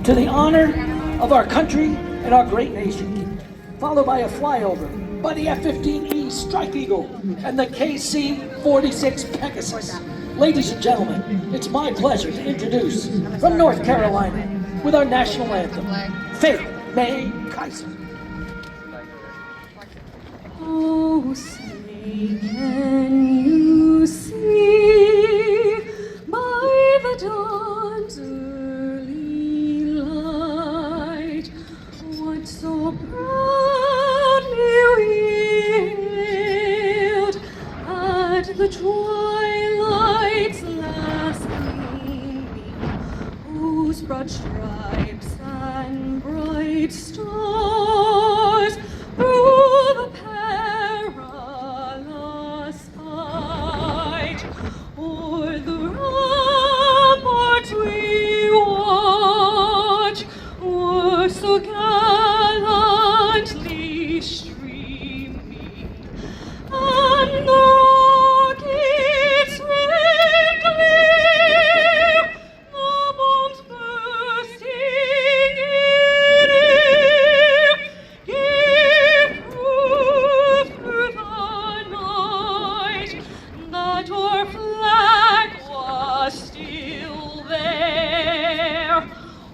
to the honor of our country and our great nation, followed by a flyover by the F-15E Strike Eagle and the KC-46 Pegasus. Ladies and gentlemen, it's my pleasure to introduce from North Carolina with our national anthem, Faith May Kaiser. Oh, say, can you see by the dawn's early light what so proudly we hailed at the twilight's last gleaming, whose broad stripes and bright stars through the perilous fight o'er the ramparts we watch were so gallantly streaming, and the rockets red glare, the bombs bursting in air, gave proof through the night that our flag was still there.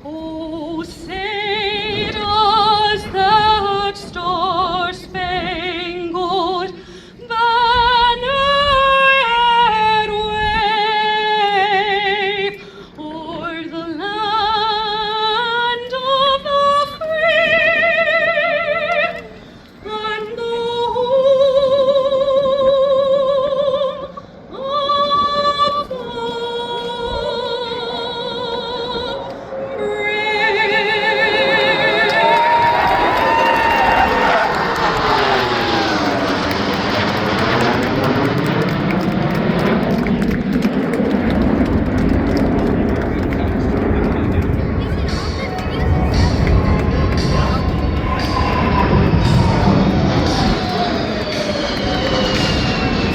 Oh, say does that star-spangled banner yet wave o'er the land of the free and the home of the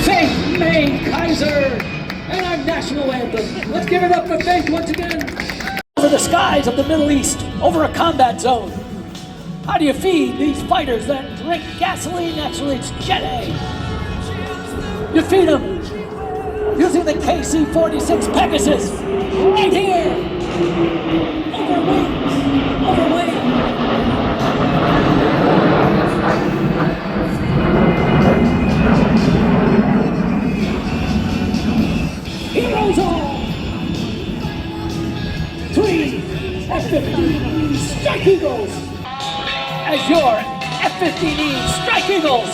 Faith May Kaiser and our national anthem. Let's give it up for Faith once again. Over the skies of the Middle East, over a combat zone. How do you feed these fighters that drink gasoline? Actually, it's Jet A. You feed them using the KC-46 Pegasus right here. Overweight. Heroes all! 3 F-15E Strike Eagles! As your F-15E Strike Eagles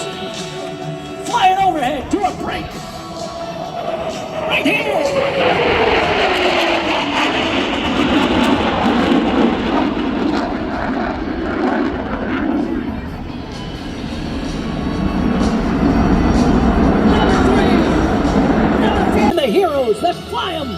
flying overhead to a break! Right here! The heroes that fly them.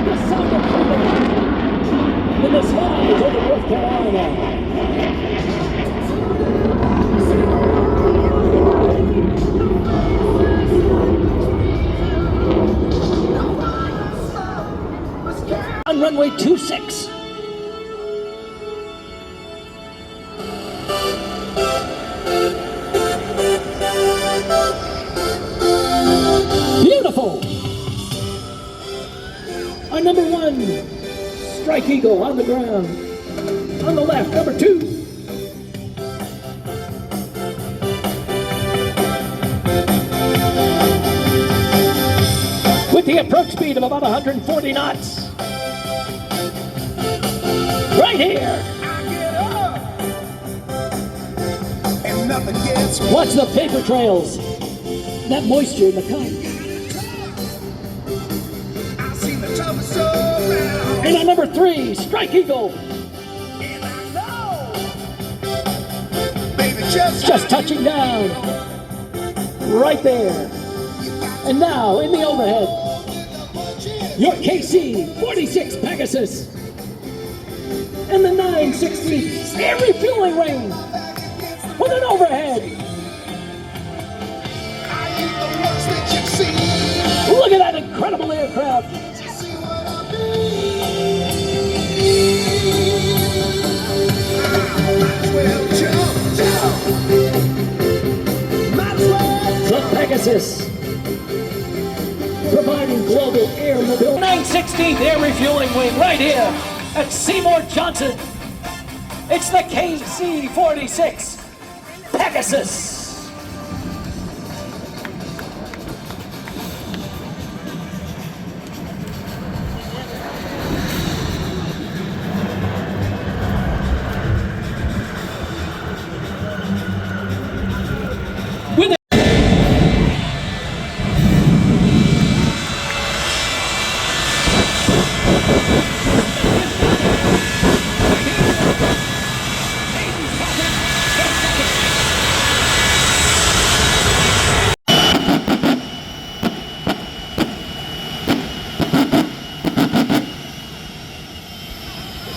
The sound of thunder in the skies over North Carolina. On runway 26. Beautiful. Our number 1 Strike Eagle on the ground. On the left, number 2. With the approach speed of about 140 knots. Right here. Watch the paper trails. That moisture in the kite. And on number 3, Strike Eagle. Just touching down. Right there. And now in the overhead. your KC-46 Pegasus, and the 960 air refueling ring with an overhead. Look at that incredible aircraft. The Pegasus, providing global air mobility. 916th air refueling wing right here at Seymour Johnson. It's the KC-46 Pegasus.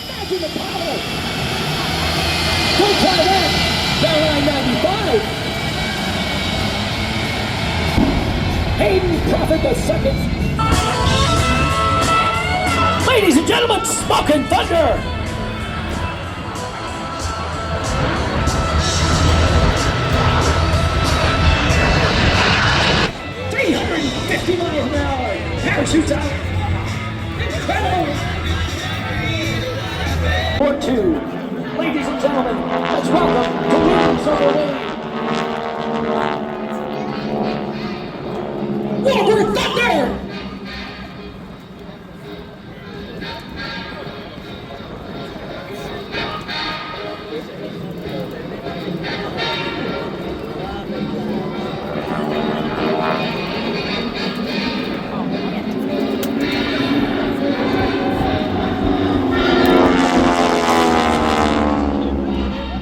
Imagine the power! Don't try that! Bellline 95! Hayden Prophet II! Ladies and gentlemen, Smokin' Thunder! miles an hour! Parachutes out! Incredible! For two, ladies and gentlemen, let's welcome the winners of the wing, Warbird Thunder!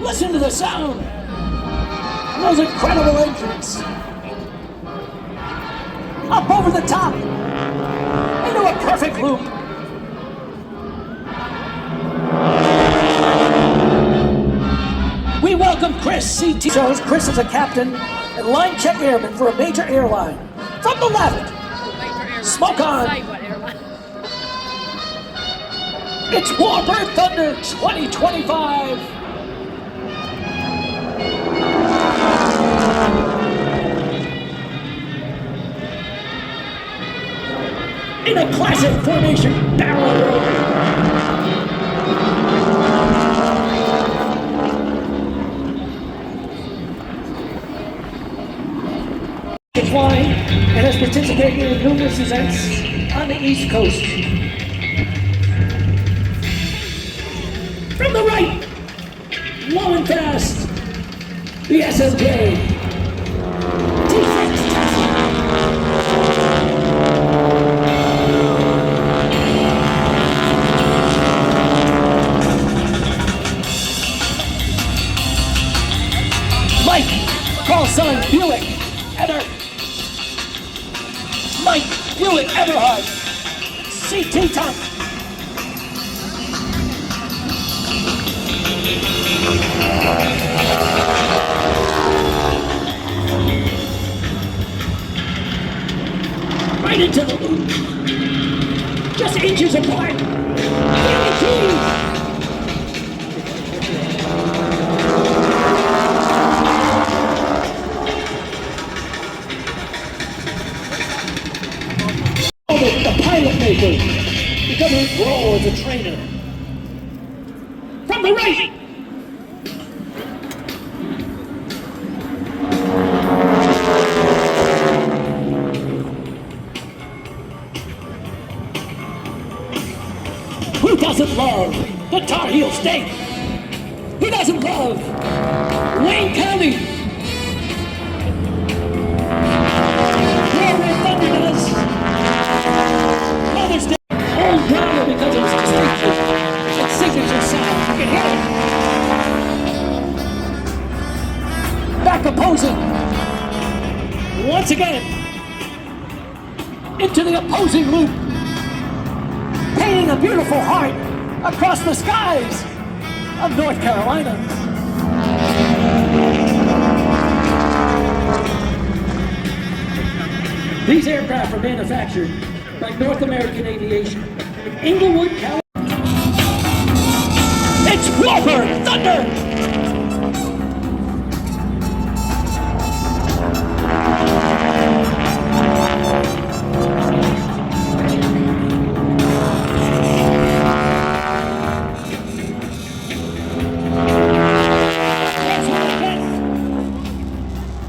Listen to the sound! Those incredible engines! Up over the top! Into a perfect loop! We welcome Chris CT. Shows Chris is a captain and line check airman for a major airline. From the left, smoke on! It's Warbird Thunder 2025! In a classic formation barrel roll. It's flying and has participated in numerous events on the East Coast. From the right, low and fast, the SMJ. Mike, call sign Buick, Ever. Mike, Buick, Everhard, CT Top. Right into the loop. Just inches apart. Guaranteed. The pilot maker, becoming a role as a trainer. From the right! Who doesn't love the Tar Heel State? Who doesn't love Wayne County? Warbird Thunder does. Mother's Day, all drama because of its excitement, its signature sound. You can hear it. Back opposing. Once again, into the opposing loop. flying a beautiful heart across the skies of North Carolina. These aircraft are manufactured by North American Aviation in Inglewood, California. It's Warbird Thunder!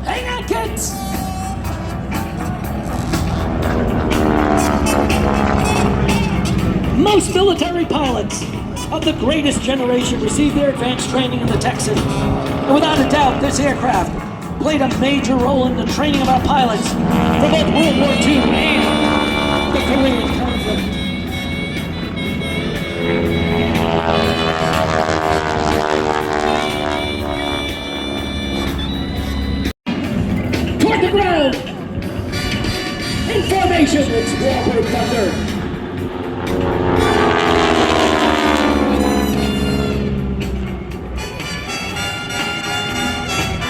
Hang on, kids! Most military pilots of the greatest generation received their advanced training in the Texan. And without a doubt, this aircraft played a major role in the training of our pilots for both World War II and the Korean conflict. Toward the ground! In formation, it's Warbird Thunder.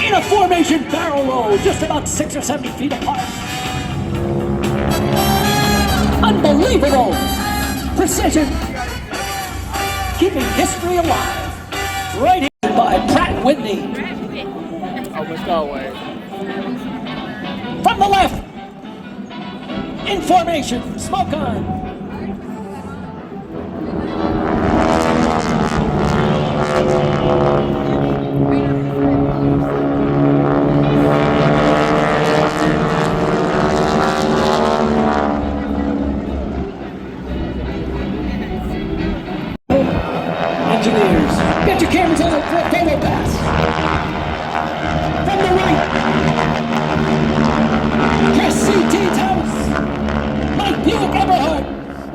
In a formation barrel roll, just about 6 or 7 feet apart. Unbelievable precision, keeping history alive. Right here by Pratt Whitney. Oh, let's go away. From the left, in formation, smoke on. Engineers, get your cameras on for a photo pass. From the right, Chris C.T. Thomas, Mike Buick Everhart,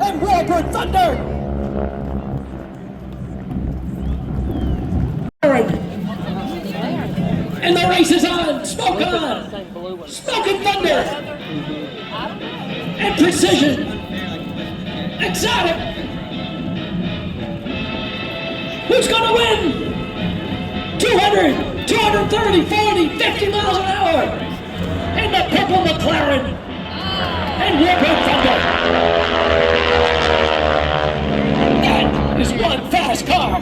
and Warbird Thunder. And the race is on, smoke on, smoke and thunder, and precision, exotic. Who's gonna win? 200, 230, 40, 50 miles an hour in the purple McLaren and Warbird Thunder. That is one fast car.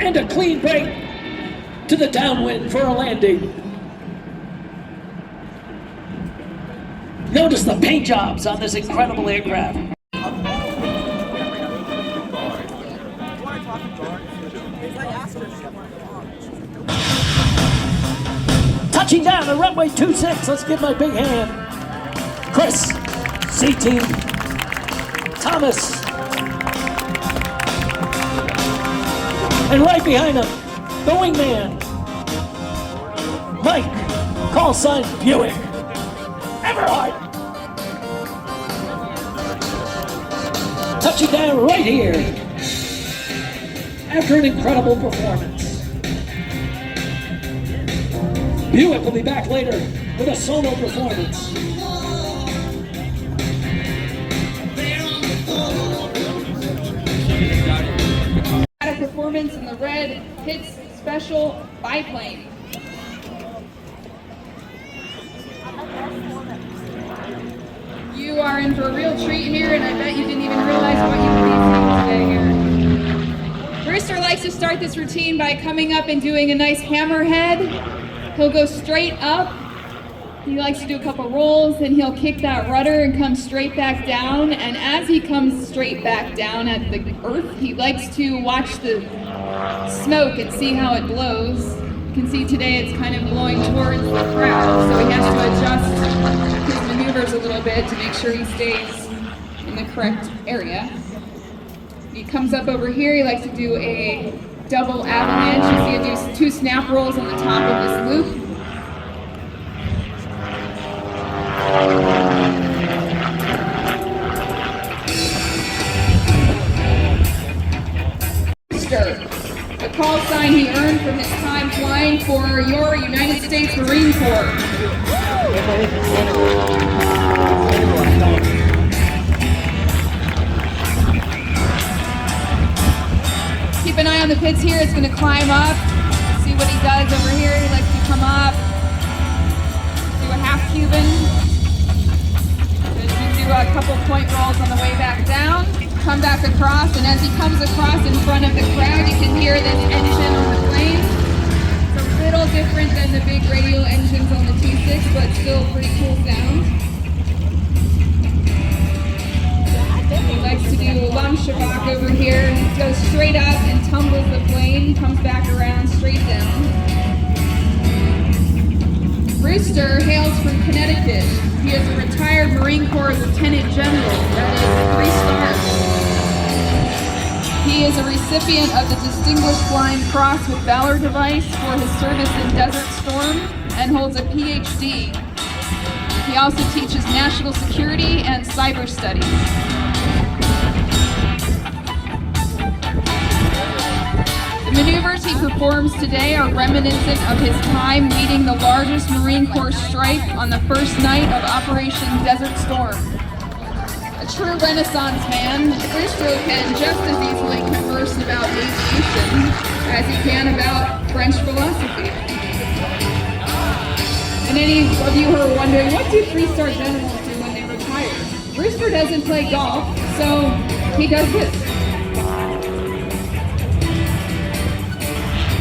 And a clean break to the downwind for a landing. Notice the paint jobs on this incredible aircraft. Touching down on runway 26, let's give my big hand. Chris, C-Team, Thomas, and right behind him, the wingman, Mike, call sign Buick, Everhart. Touching down right here after an incredible performance. Buick will be back later with a solo performance. Performance in the red hits special biplane. You are in for a real treat here, and I bet you didn't even realize what you were seeing today here. Rooster likes to start this routine by coming up and doing a nice hammerhead. He'll go straight up. He likes to do a couple rolls, and he'll kick that rudder and come straight back down. And as he comes straight back down at the earth, he likes to watch the smoke and see how it blows. You can see today it's kind of blowing towards the crowd, so he has to adjust his maneuvers a little bit to make sure he stays in the correct area. He comes up over here, he likes to do a double avalanche. You see him do 2 snap rolls on the top of this loop. Rooster. a call sign he earned from his time flying for your United States Marine Corps. Keep an eye on the pits here. It's going to climb up. See what he does over here. He likes to come up, do a half Cuban. Do a couple point rolls on the way back down. Come back across, and as he comes across in front of the crowd, you can hear this engine on the plane. It's a little different than the big radio engines on the T6, but still pretty cool sound. He likes to do a long shavak over here. He goes straight up and tumbles the plane, comes back around, straight down. Rooster hails from Connecticut. He is a retired Marine Corps Lieutenant General, that is 3 stars. He is a recipient of the Distinguished Flying Cross with Valor device for his service in Desert Storm and holds a PhD. He also teaches national security and cyber studies. The maneuvers he performs today are reminiscent of his time leading the largest Marine Corps strike on the first night of Operation Desert Storm. A true Renaissance man, Rooster can just as easily converse about aviation as he can about French philosophy. And any of you who are wondering, what do 3-star generals do when they retire? Rooster doesn't play golf, so he does this.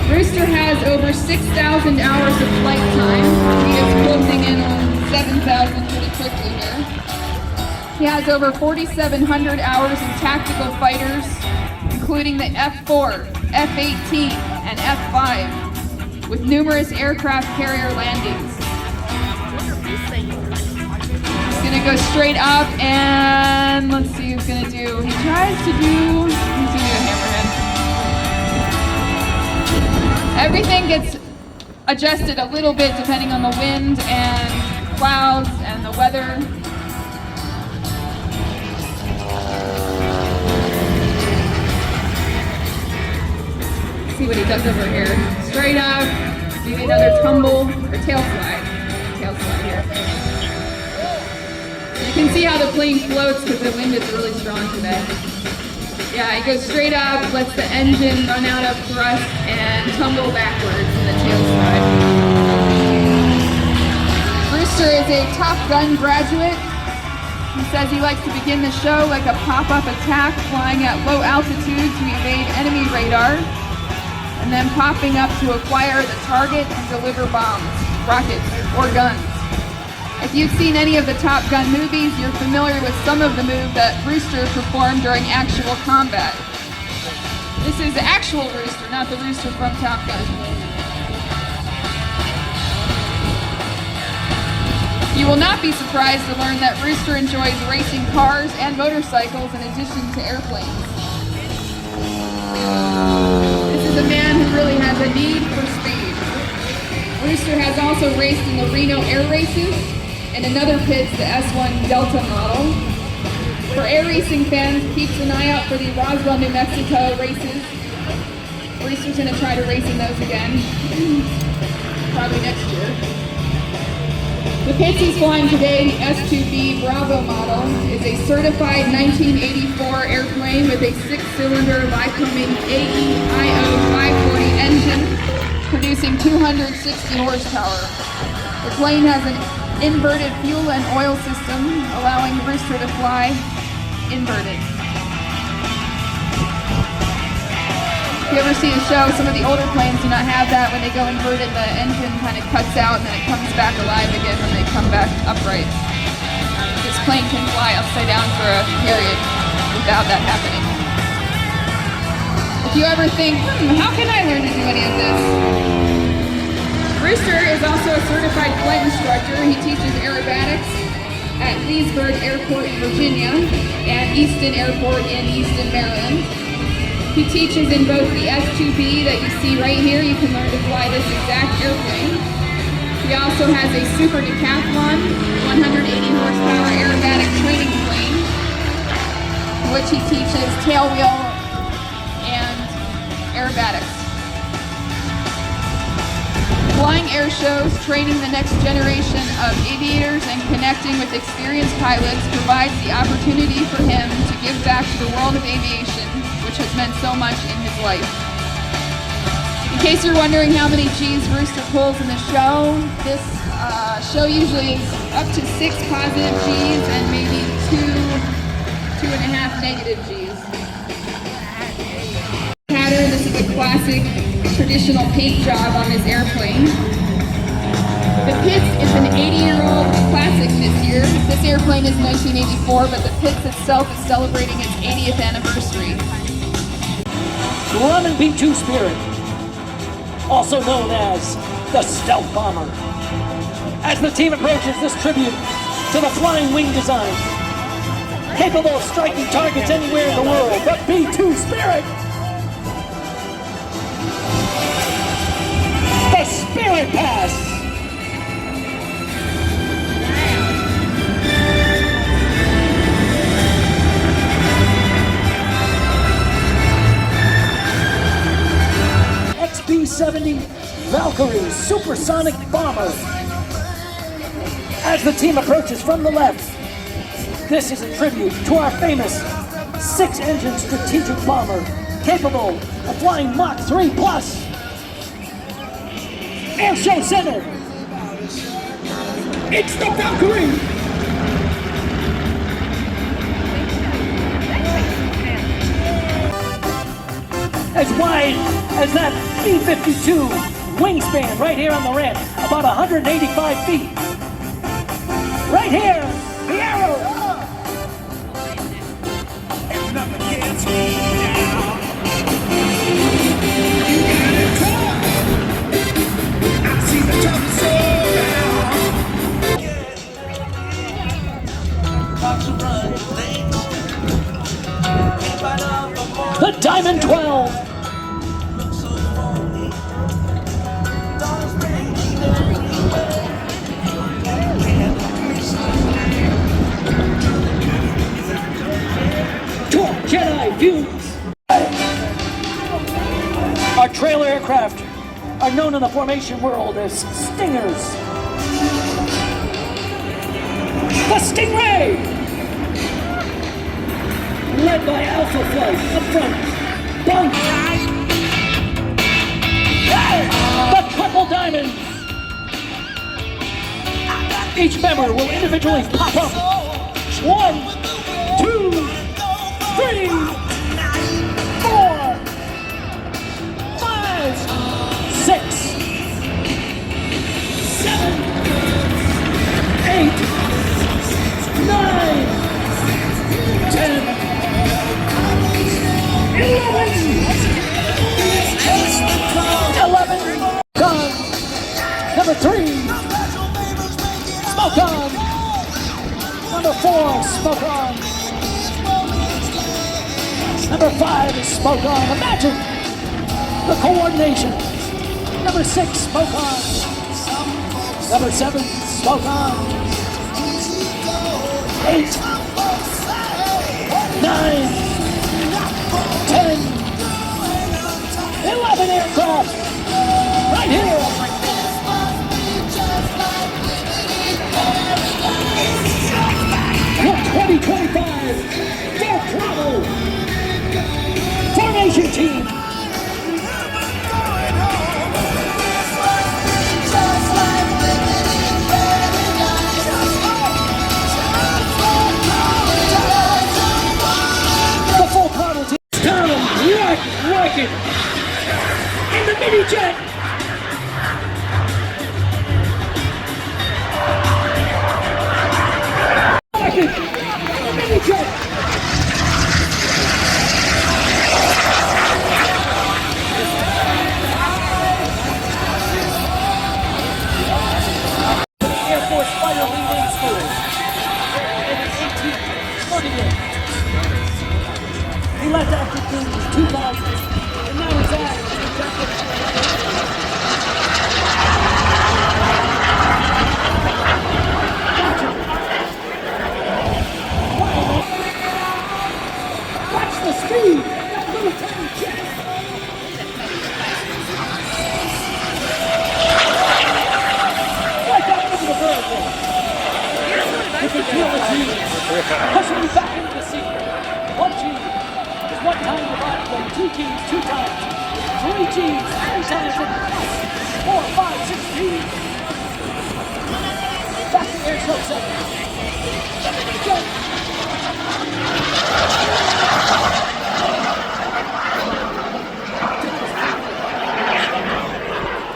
Rooster has over 6,000 hours of flight time. He is closing in on 7,000 pretty quickly here. He has over 4,700 hours in tactical fighters, including the F-4, F-18, and F-5, with numerous aircraft carrier landings. He's gonna go straight up, and let's see who's gonna do. He tries to do, he's gonna do a hammerhead. Everything gets adjusted a little bit depending on the wind and clouds and the weather. See what he does over here. Straight up, maybe another tumble or tail slide. Tail slide here. You can see how the plane floats because the wind is really strong today. Yeah, he goes straight up, lets the engine run out of thrust, and tumble backwards in the tail slide. Rooster is a Top Gun graduate. He says he likes to begin the show like a pop-up attack, flying at low altitude to evade enemy radar, and then popping up to acquire the target and deliver bombs, rockets, or guns. If you've seen any of the Top Gun movies, you're familiar with some of the moves that Rooster performed during actual combat. This is the actual Rooster, not the Rooster from Top Gun. You will not be surprised to learn that Rooster enjoys racing cars and motorcycles in addition to airplanes. This is a man who really has a need for speed. Rooster has also raced in the Reno Air Races, and another pit's the S1 Delta model. For air racing fans, keep an eye out for the Roswell, New Mexico races. Rooster's gonna try to race in those again, probably next year. The pitch he's flying today, the S2B Bravo model, is a certified 1984 airplane with a 6-cylinder Lycoming AE-IO 540 engine, producing 260 horsepower. The plane has an inverted fuel and oil system, allowing Rooster to fly inverted. If you ever see a show, some of the older planes do not have that. When they go inverted, the engine kind of cuts out and then it comes back alive again when they come back upright. This plane can fly upside down for a period without that happening. If you ever think, how can I learn to do any of this? Rooster is also a certified flight instructor. He teaches aerobatics at Leesburg Airport in Virginia and Easton Airport in Easton, Maryland. He teaches in both the S2B that you see right here. You can learn to fly this exact airplane. He also has a Super Decathlon 180 horsepower aerobatic training plane, which he teaches tailwheel and aerobatics. flying air shows, training the next generation of aviators, and connecting with experienced pilots provides the opportunity for him to give back to the world of aviation, which has meant so much in his life. In case you're wondering how many G's Rooster pulls in the show, this show usually is up to 6 positive G's and maybe 2.5 negative G's. Pattern, this is a classic traditional paint job on this airplane. The Pitts is an 80-year-old classic this year. This airplane is 1984, but the Pitts itself is celebrating its 80th anniversary. Grumman B-2 Spirit, also known as the Stealth Bomber. As the team approaches this tribute to the flying wing design, capable of striking targets anywhere in the world, the B-2 Spirit. The Spirit Pass. XB-70 Valkyrie Supersonic Bomber. As the team approaches from the left, this is a tribute to our famous 6-engine strategic bomber, capable of flying Mach 3 plus. Airshow Center. It's the Valkyrie. As wide as that B-52 wingspan right here on the ramp, about 185 feet. Right here, the arrow. And nothing gets me down. You got it tough. I see the tough soul down. The Diamond 12. Jedi Fumes. Our trailer aircraft are known in the formation world as Stingers. The Stingray! Led by Alpha Flight up front. Bunk! The Triple Diamond! Each member will individually pop up. 1, 2, 3, 4, 5, 6, 7, 8, 9, 10, 11. Gone. Number 3. Smoke on. Number 4. Smoke on. Number 5 is smoke on. Imagine the coordination. Number 6, smoke on. Number 7, smoke on. 8, 9, 10, 11 aircraft. Right here. The 2025 Throttle Formation Team. The full throttle team. Tom Rocket in the mini jet. Rocket, mini jet. He left after 2000, and now he's out. 3 Gs, 3 times in 4, 5, 6 Gs. Back to Airshow center. Go.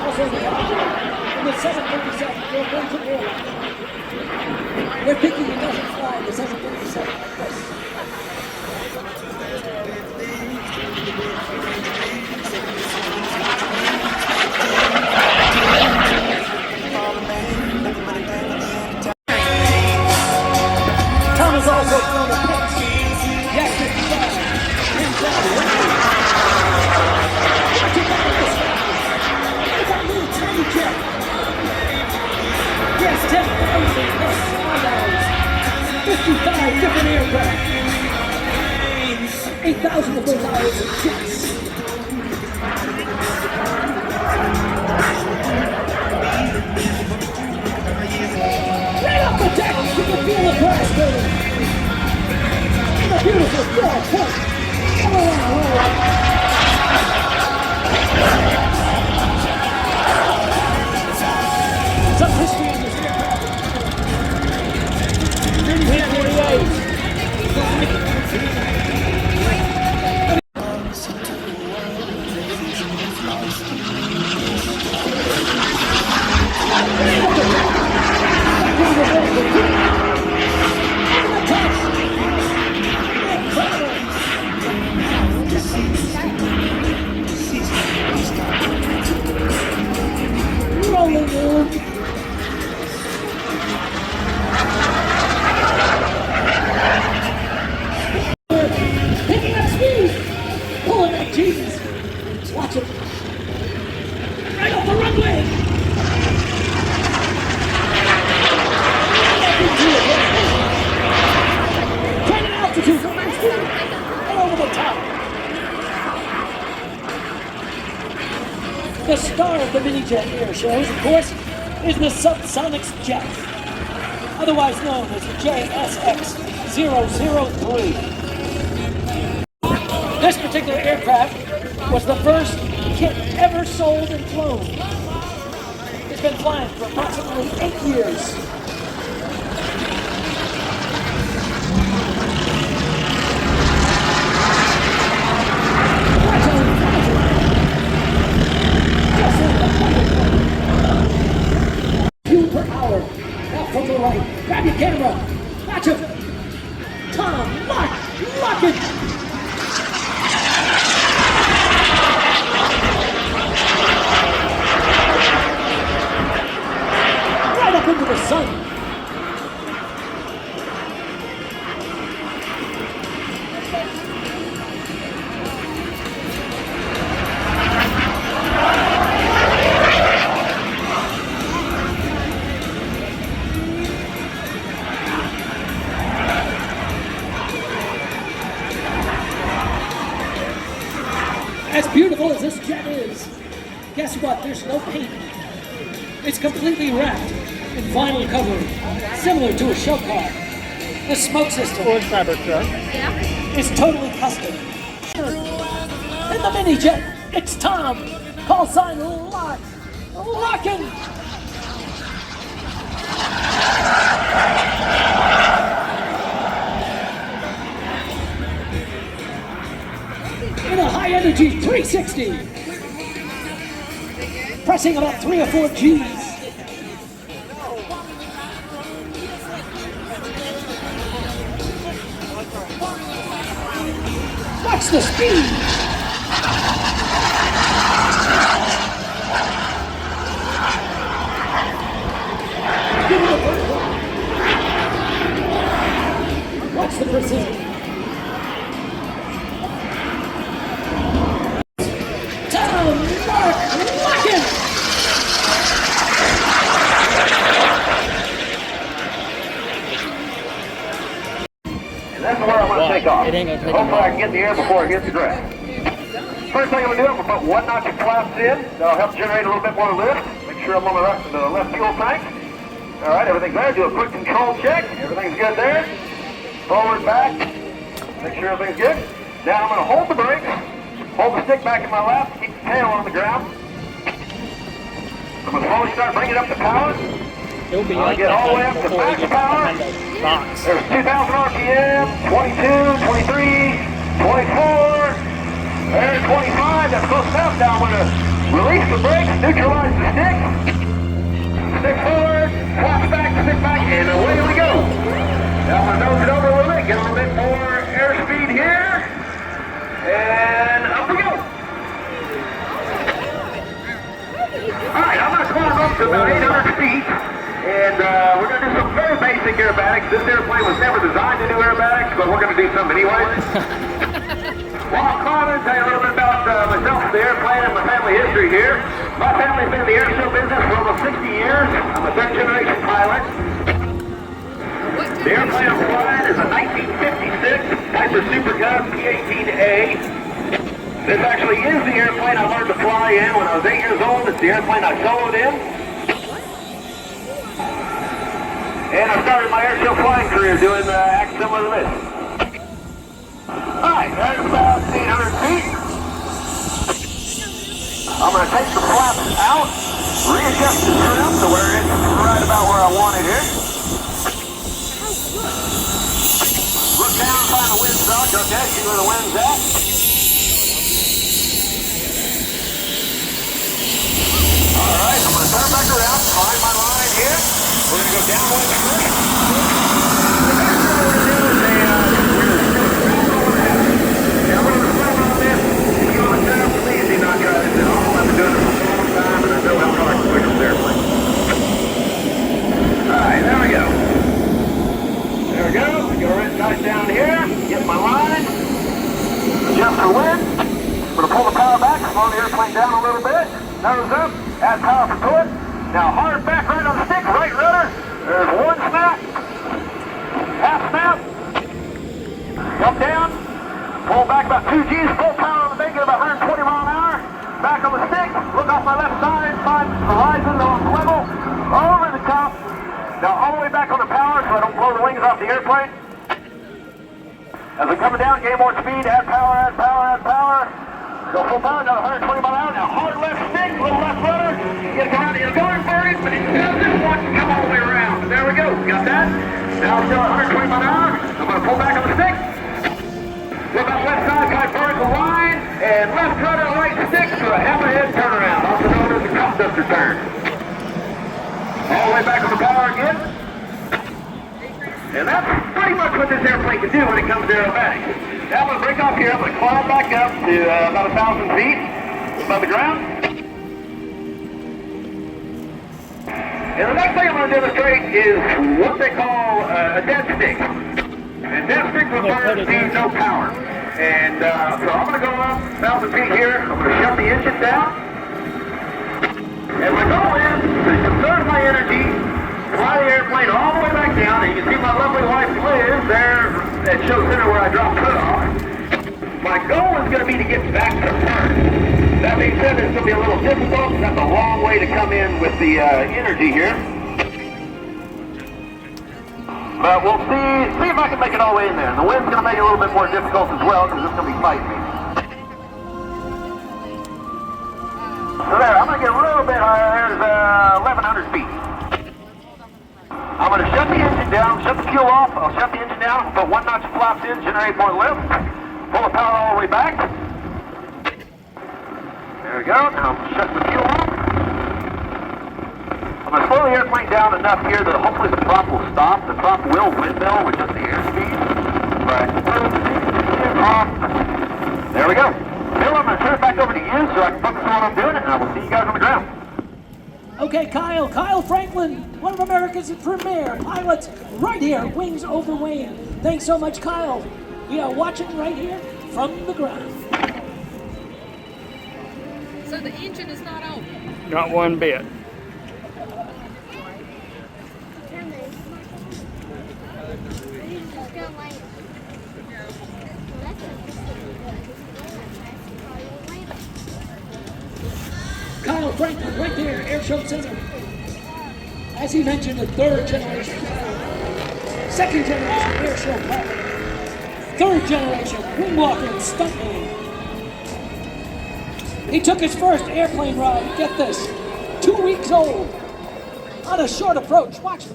Also in the 737, they're going to airline. They're picking it doesn't fly the 737. Yes. Tom has also thrown a pitch. Yes, 55. Hands down. Watch it back at the sky. It's a little tiny jet. Yes, 10,000 plus flyouts. 55 different aircraft. 8,000 of those hours are jets. Right off the deck, you can feel the brass building. And a beautiful 4-point. All around. Some history on this aircraft. Many ways. Picking up speed, pulling that Jesus. Watch it. Right off the runway. Training altitude for my speed. All over the top. The star of the mini-jet air shows, of course, is the subsonics jet, otherwise known as the JSX-003. This particular aircraft was the first kit ever sold and flown. It's been flying for approximately 8 years. Fuel per hour. Now from the right. Grab your camera. Watch him. Tom, lock it. Right up into the sun. As beautiful as this jet is, guess what? There's no paint. It's completely wrapped in vinyl covering, similar to a show car. The smoke system is totally custom. In the mini jet, it's Tom. Call sign Lockin'. In a high-energy 360. Pressing about 3 or 4 Gs. Watch the speed. Give it a break. Watch the precision. That's where I'm going to take off. It ain't gonna take Hopefully I long. can get in the air before it gets to drag. First thing I'm going to do, I'm going to put 1 notch of flaps in. That'll help generate a little bit more lift. Make sure I'm on the left fuel tank. All right, everything's there. Do a quick control check. Everything's good there. Forward, back. Make sure everything's good. Now I'm going to hold the brakes. Hold the stick back in my lap, keep the tail on the ground. I'm going to slowly start bringing up the power. It'll be like Get all the way that up to before we max get power. behind the box. There's 2,000 RPM, 22, 23, 24, there's 25. That's close enough. Now I'm going to release the brakes, neutralize the stick. Stick forward, flaps back, stick back, and away we go. Now I'm going to nose it over a little bit, get a little bit more airspeed here. And up we go. Alright, I'm going to climb up to about 800 feet. And we're going to do some very basic aerobatics. This airplane was never designed to do aerobatics, but we're going to do some anyway. While I'm climbing, tell you a little bit about myself, the airplane, and my family history here. My family's been in the airshow business for almost 60 years. I'm a third-generation pilot. The airplane I'm flying is a 1956 Type Super Cub P-18A. This actually is the airplane I learned to fly in when I was 8 years old. It's the airplane I soloed in. And I started my airshow flying career doing acts similar to this. Alright, that's about 800 feet. I'm going to take the flaps out, readjust the trim to where it's right about where I want it here. Look down, find the wind suck, okay, see where the wind's at. Alright, I'm going to turn back around, find my line here. We're going to go downwind first. The next thing we're going to do is I'm going to slow on this. If you want to set up with me, do not try this at all. I've been doing it for a long time, and I know how hard to push this airplane. Alright, there we go. There we go. Go right nice down here. Get my line. Adjust for wind. I'm going to pull the power back, slow the airplane down a little bit. Nose up. Add power for foot. Now hard back right on the stick, right rudder. There's one snap. Half snap. Come down. Pull back about 2 G's, full power on the bacon, about 120 mile an hour. Back on the stick, look off my left side, find horizon on level, over the top. Now all the way back on the power so I don't blow the wings off the airplane. As we're coming down, gain more speed, add power, add power, add power. Go full power, another 120 mile an hour. Now hard left stick, little left rudder. Get it around, you're going for it, but it doesn't want to come all the way around. There we go, got that? Now still 120 mile an hour. I'm going to pull back on the stick. Look on left side, my vertical line, and left rudder, right stick for a hammerhead turnaround, also known as the cup duster turn. All the way back on the power again. And that's pretty much what this airplane can do when it comes to aerobatics. Now I'm going to break off here, I'm going to climb back up to about 1,000 feet above the ground. And the next thing I'm going to demonstrate is what they call a dead stick. And dead stick refers to no power. And so I'm going to go up 1,000 feet here. I'm going to shut the engine down. And my goal is to conserve my energy, fly the airplane all the way back down. And you can see my lovely wife Liz there at show center where I dropped her off. My goal is going to be to get back to first. That being said, it's going to be a little difficult. That's a long way to come in with the energy here. But we'll see if I can make it all the way in there. And the wind's going to make it a little bit more difficult as well because it's going to be fighting me. So there, I'm going to get a little bit higher. There's 1,100 feet. I'm going to shut the engine down, shut the fuel off. I'll shut the engine down, put 1 notch of flaps in, generate more lift. Pull the power all the way back. There we go. Now I'm shutting the fuel off. I'm going to slow the airplane down enough here that hopefully the prop will stop. The prop will windmill with just the airspeed. But off. There we go. Bill, I'm going to turn it back over to you so I can focus on what I'm doing, and I will see you guys on the ground. Okay, Kyle Franklin, one of America's premier pilots, right here, wings over wing. Thanks so much, Kyle. We are watching right here from the ground. So the engine is not out. Not one bit. Kyle Franklin, right there, Airshow Center. As he mentioned, a third generation pilot, second generation Airshow pilot, third generation wing walking stuntman. He took his first airplane ride, get this, 2 weeks old, on a short approach. Watch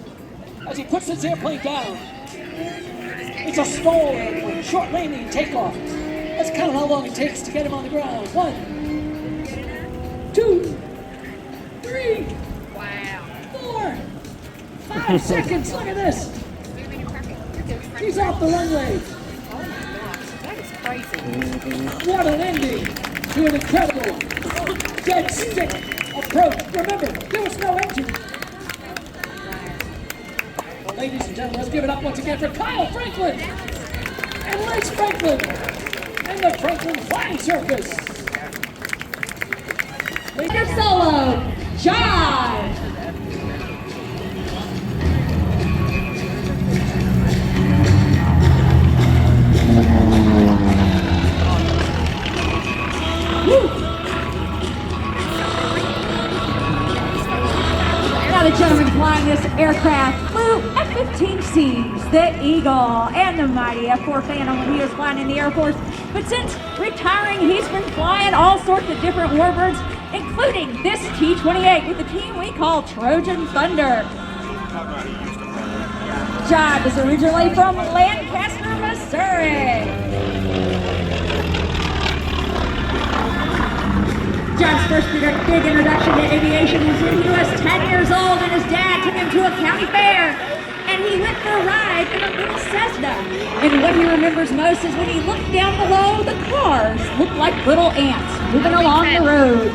as he puts his airplane down. It's a small airplane, short landing and takeoff. That's kind of how long it takes to get him on the ground. 1, 2, 3, 4, 5 seconds. Look at this. He's off the runway. That is crazy. What an ending to an incredible dead stick approach. Remember, there was no engine. Well, ladies and gentlemen, let's give it up once again for Kyle Franklin and Liz Franklin and the Franklin Flying Circus. Leader solo, Jive. Now the gentleman flying this aircraft flew F-15Cs, the Eagle, and the mighty F-4 Phantom when he was flying in the Air Force. But since retiring, he's been flying all sorts of different Warbirds, including this T-28 with the team we call Trojan Thunder. Jive is originally from Lancaster, Missouri. Jive's first big introduction to aviation was when he was 10 years old and his dad took him to a county fair and he went for a ride in a little Cessna. And what he remembers most is when he looked down below, the cars looked like little ants moving along the road.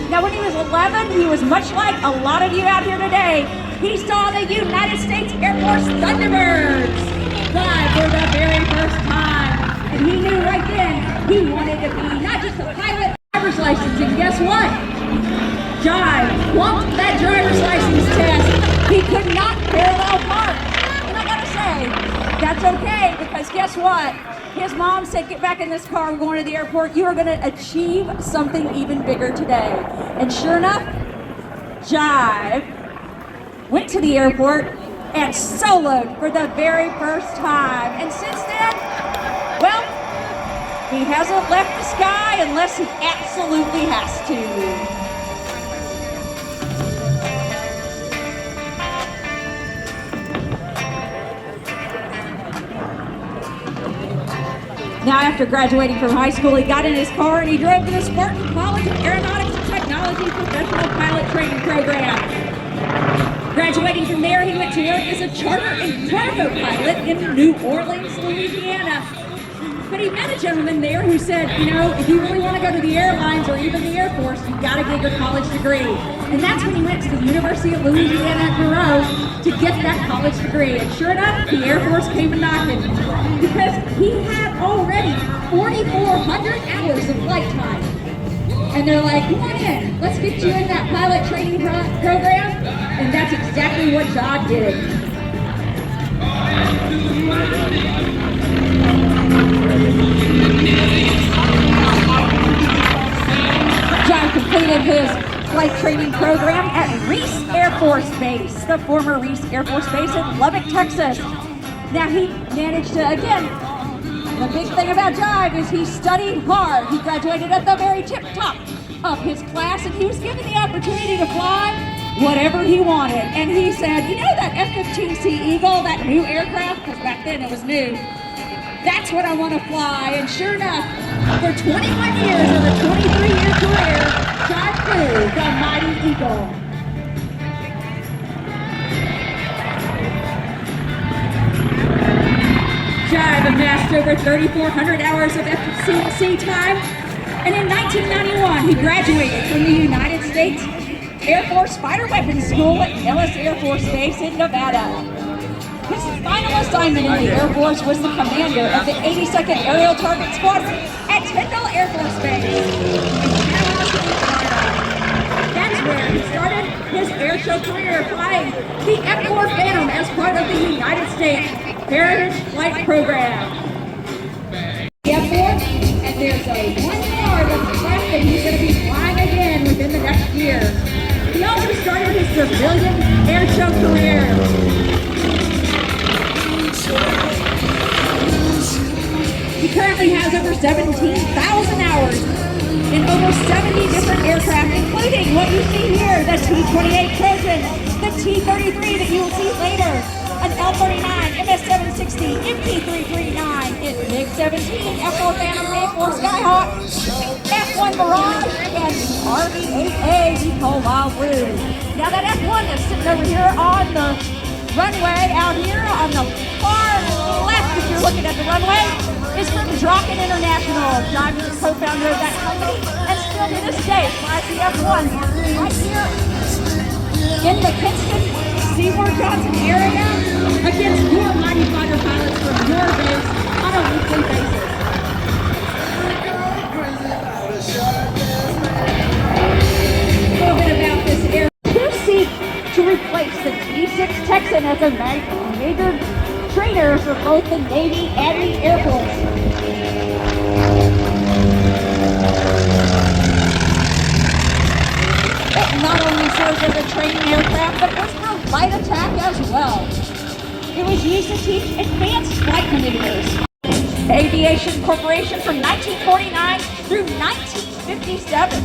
Now when he was 11, he was much like a lot of you out here today. He saw the United States Air Force Thunderbirds fly for the very first time. And he knew right then he wanted to be not just a pilot, driver's license, and guess what? Jive flunked that driver's license test. He could not parallel park. And I gotta say, that's okay, because guess what? His mom said, get back in this car, we're going to the airport. You are gonna achieve something even bigger today. And sure enough, Jive went to the airport and soloed for the very first time. And since then, well, he hasn't left the sky unless he absolutely has to. Now, after graduating from high school, he got in his car and he drove to the Spartan College of Aeronautics and Technology Professional Pilot Training Program. Graduating from there, he went to work as a charter and cargo pilot in New Orleans, Louisiana. But he met a gentleman there who said, you know, if you really want to go to the airlines or even the Air Force, you've got to get your college degree. And that's when he went to the University of Louisiana at Monroe to get that college degree. And sure enough, the Air Force came a-knocking because he had already 4,400 hours of flight time. And they're like, come on in, let's get you in that pilot training program. And that's exactly what Jive did. Jive completed his flight training program at Reese Air Force Base, the former Reese Air Force Base in Lubbock, Texas. Now he managed to, again, the big thing about Jive is he studied hard. He graduated at the very tip top of his class and he was given the opportunity to fly whatever he wanted. And he said, you know that F-15C Eagle, that new aircraft, because back then it was new, that's what I want to fly. And sure enough, for 21 years of a 23-year career, Jive flew the mighty Eagle. Jive amassed over 3,400 hours of F-15C time, and in 1991, he graduated from the United States Air Force Fighter Weapons School at Nellis Air Force Base in Nevada. His final assignment in the Air Force was the commander of the 82nd Aerial Target Squadron at Tyndall Air Force Base in Tallahassee, Florida. That's where he started his airshow career, flying the F-4 Phantom as part of the United States Heritage Flight Program. The F-4, and there's a one more that's left that he's going to be flying again within the next year. He also started his civilian airshow career. He currently has over 17,000 hours in over 70 different aircraft, including what you see here, the T-28 Trojan, the T-33 that you will see later, an L-39, MS-760, MT-339, its MiG-17, F-4 Phantom, A-4 Skyhawk, F-1 Mirage, and RV-8A, we call Wild Blue. Now that F-1 that's sitting over here on the runway out here on the far left, if you're looking at the runway, is from Drocken International. John is the co-founder of that company, and still to this day flies the F-1 right here in the Kinston, Seymour Johnson area against your mighty fighter pilots from your base on a weekly basis. A little bit about this air. They seek to replace the T-6 Texan as a major trainer for both the Navy and the Air Force. It not only serves as a training aircraft, but was for light attack as well. It was used to teach advanced flight maneuvers. Aviation Corporation from 1949 through 1957.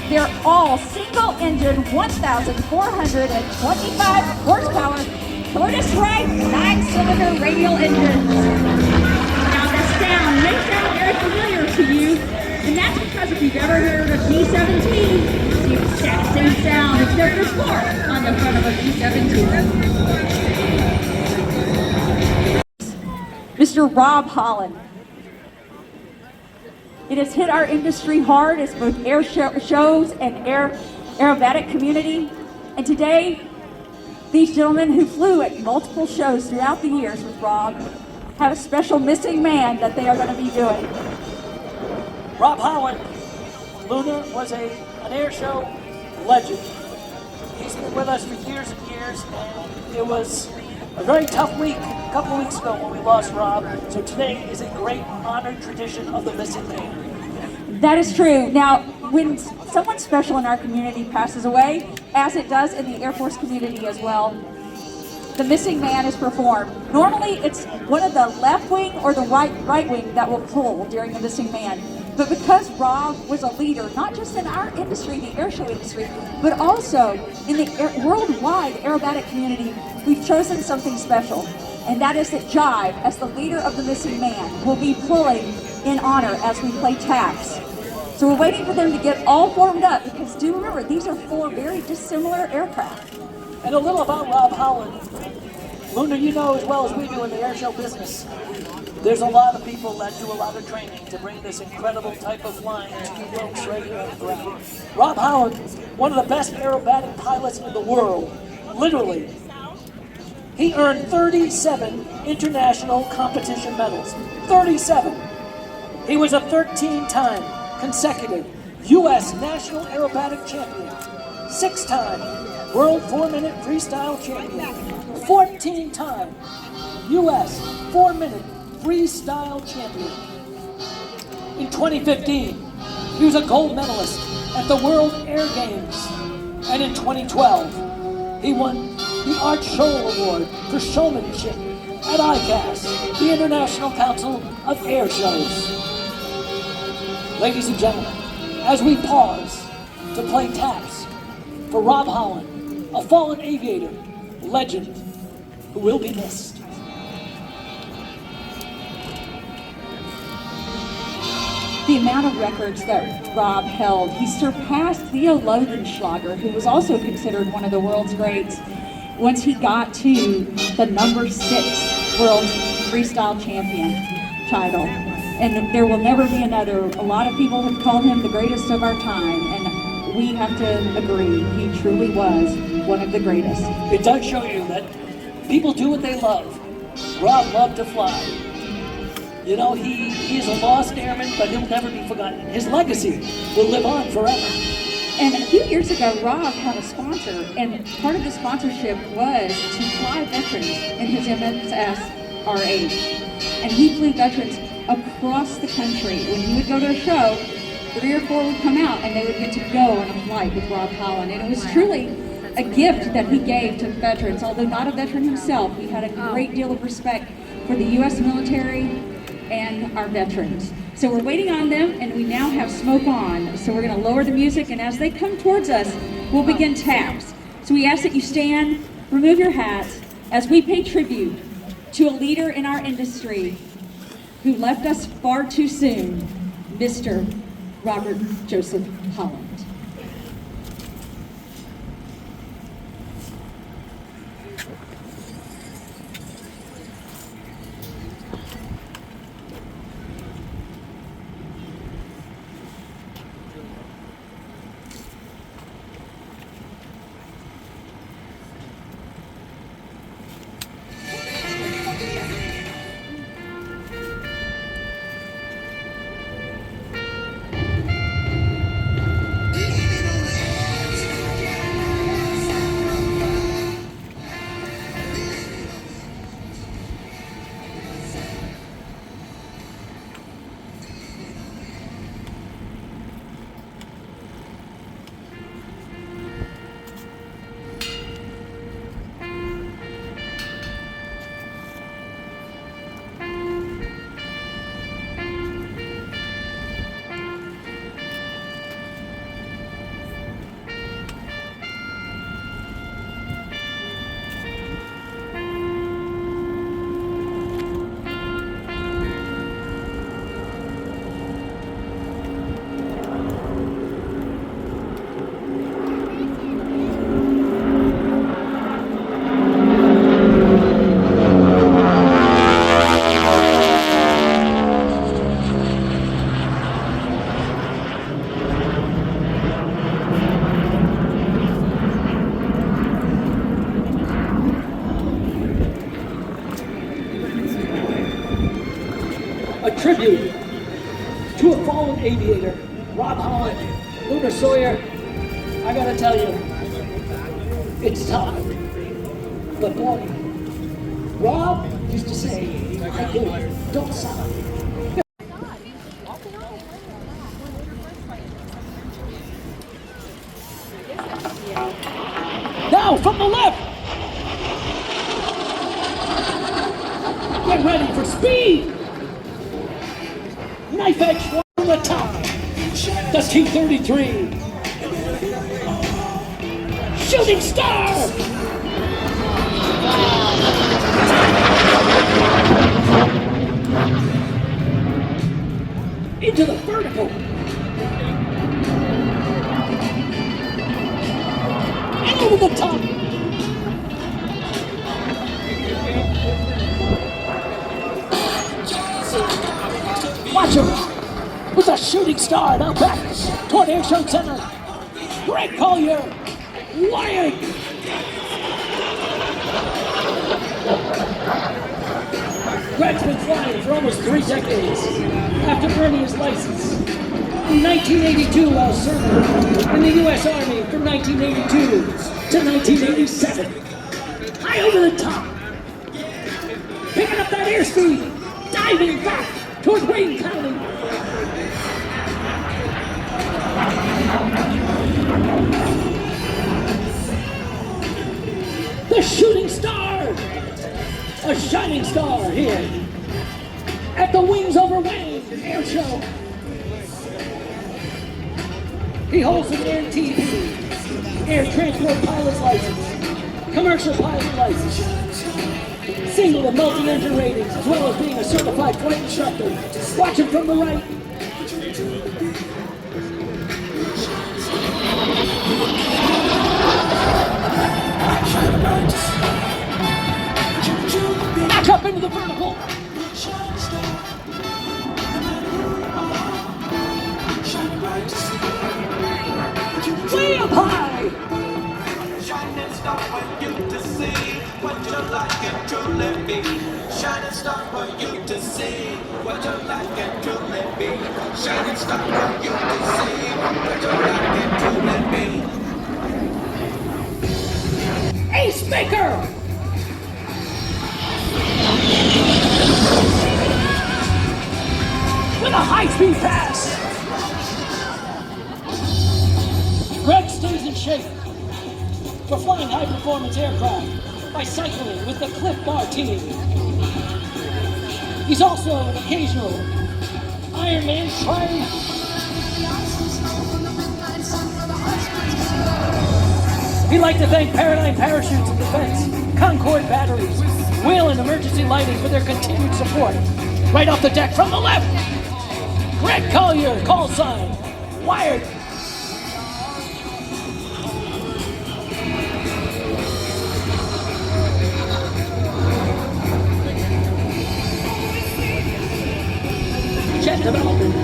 They're all single-engine, 1,425 horsepower, Curtiss-Wright 9-cylinder radial engines. Now the sound may sound very familiar to you, and that's because if you've ever heard of B-17, it's the exact same sound, except there's more on the front of a B-17. Mr. Rob Holland. It has hit our industry hard as both air shows and aerobatic community. And today, these gentlemen who flew at multiple shows throughout the years with Rob have a special missing man that they are going to be doing. Rob Holland, Lunar, was an air show legend. He's been with us for years and years, and it was a very tough week a couple of weeks ago when we lost Rob. So today is a great honored tradition of the missing man. That is true. Now, when someone special in our community passes away, as it does in the Air Force community as well, the missing man is performed. Normally, it's one of the left wing or the right wing that will pull during the missing man. But because Rob was a leader, not just in our industry, the airshow industry, but also in the worldwide aerobatic community, we've chosen something special. And that is that Jive, as the leader of the missing man, will be pulling in honor as we play taps. So we're waiting for them to get all formed up, because do remember, these are four very dissimilar aircraft. And a little about Rob Holland. Luna, you know as well as we do in the airshow business, there's a lot of people that do a lot of training to bring this incredible type of flying to you folks right here on the ground. Rob Holland, one of the best aerobatic pilots in the world, literally. He earned 37 international competition medals. 37. He was a 13-time consecutive U.S. National Aerobatic Champion, 6-time World 4-Minute Freestyle Champion, 14-time U.S. 4-Minute Freestyle Champion. In 2015, he was a gold medalist at the World Air Games. And in 2012, he won the Art Scholl Award for Showmanship at ICAS, the International Council of Air Shows. Ladies and gentlemen, as we pause to play taps for Rob Holland, a fallen aviator, legend, who will be missed. The amount of records that Rob held, he surpassed Theo Lodenschlager, who was also considered one of the world's greats, once he got to the number 6 world freestyle champion title. And there will never be another. A lot of people have called him the greatest of our time, and we have to agree, he truly was one of the greatest. It does show you that people do what they love. Rob loved to fly. You know, he is a lost airman, but he'll never be forgotten. His legacy will live on forever. And a few years ago, Rob had a sponsor, and part of the sponsorship was to fly veterans in his MSS R8. And he flew veterans across the country. When he would go to a show, 3 or 4 would come out, and they would get to go on a flight with Rob Holland. And it was truly a gift that he gave to veterans. Although not a veteran himself, he had a great deal of respect for the U.S. military and our veterans. So we're waiting on them, and we now have smoke on. So we're going to lower the music, and as they come towards us, we'll begin taps. So we ask that you stand, remove your hats, as we pay tribute to a leader in our industry who left us far too soon, Mr. Robert Joseph Holland. Tribute to a fallen aviator, Rob Holland, Lunar Sawyer. I gotta tell you, it's tough, but boy, Rob used to say, I do, don't stop. Now from the left, get ready for speed. Knife edge from the top. The T-33. Shooting star. Into the vertical. And over the top. Watch him with a shooting star now back toward Airshow Center. Greg Collier, Wyatt. Greg's been flying for almost 3 decades after earning his license. In 1982 while serving in the U.S. Army from 1982 to 1987. High over the top. Picking up that airspeed, diving back toward Wayne County. The shooting star! A shining star here at the Wings Over Wayne Airshow. He holds an AirTP, Air Transport Pilot's License, Commercial Pilot License, single and multi-engine ratings, as well as being a certified flight instructor. Watch him from the right. Back up into the vertical. Way up high. Shining star for you to see what you like and truly be. Shining star for you to see what you like and truly be. Shining star for you to see what you like and truly be. Ace Maker! With a high-speed pass. Greg stays in shape for flying high-performance aircraft by cycling with the Cliff Bar team. He's also an occasional Iron Man's trying. He'd like to thank Paradigm Parachutes and Defense, Concord Batteries, Whalen Emergency Lighting for their continued support. Right off the deck from the left, Greg Collier, call sign, wired. Jet development.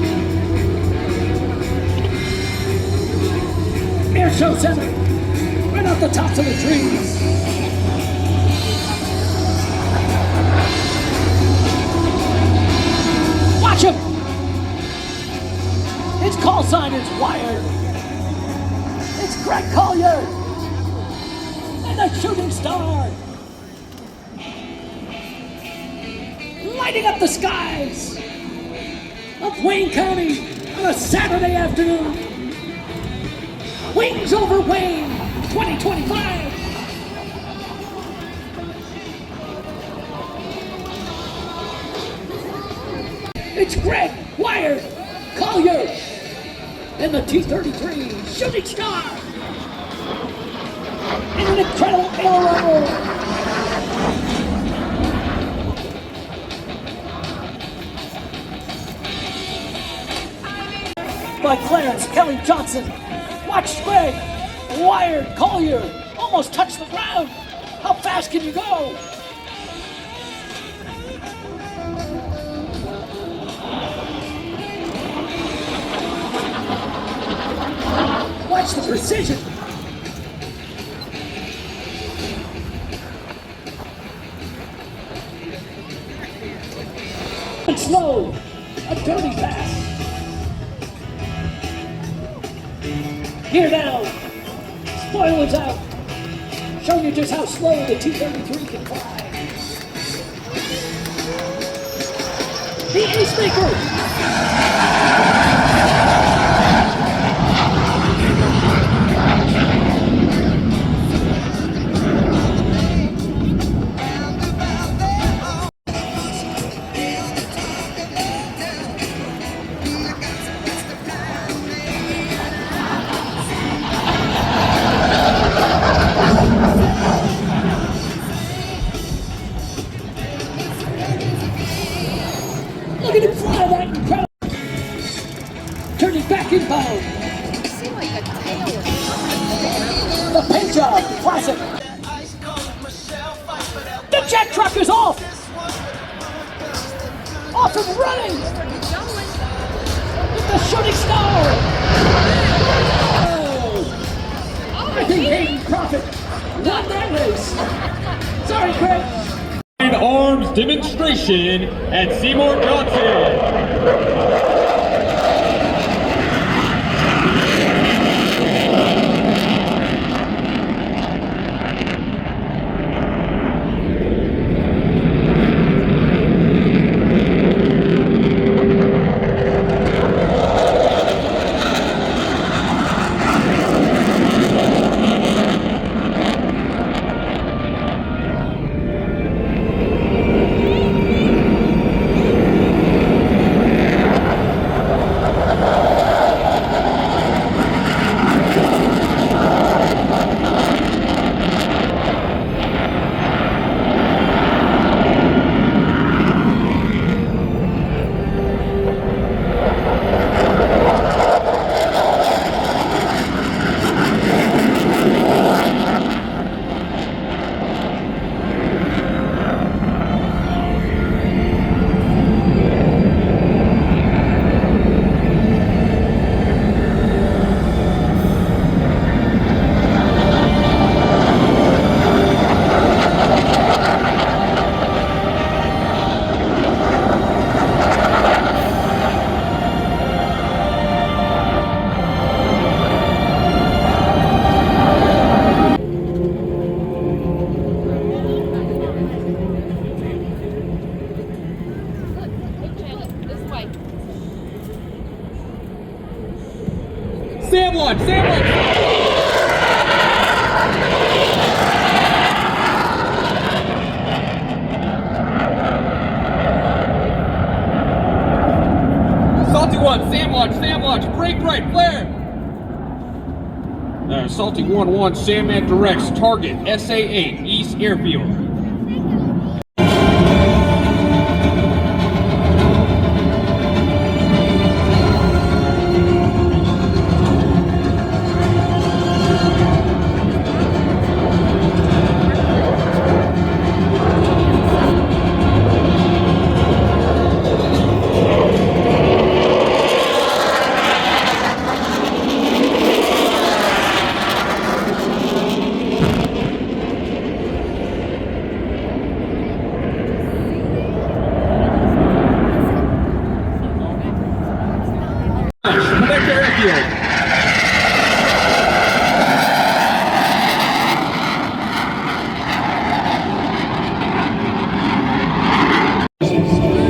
Airshow center. Right off the tops of the trees. Watch him! His call sign is wired. It's Greg Collier and the shooting star. Lighting up the skies of Wayne County on a Saturday afternoon. Wings over Wayne 2025. It's Greg Wired Collier and the T-33 Shooting Star in an incredible aerial. By Clarence Kelly Johnson. Watch Greg Wired Collier almost touch the ground. How fast can you go? Watch the precision. And slow, a dirty pass. Here now, spoilers out, showing you just how slow the T-33 can fly. The Ace Maker! Look at him fly that incredible! Turning back inbound. The paint job, classic. The jet truck is off! Off and running! With the shooting star! Oh! I think Hayden Prophet won that race. Sorry, Craig. Arms demonstration at Seymour Johnson. Sam one! Salty 1, Sam launch, break right, flare. Salty 1-1, Sandman directs, target SA-8, East Airfield.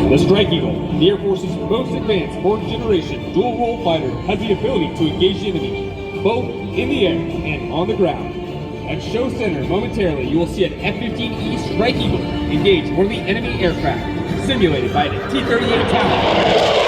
The Strike Eagle, the Air Force's most advanced fourth generation dual role fighter, has the ability to engage the enemy, both in the air and on the ground. At Show Center, momentarily, you will see an F-15E Strike Eagle engage one of the enemy aircraft, simulated by the T-38 Talon.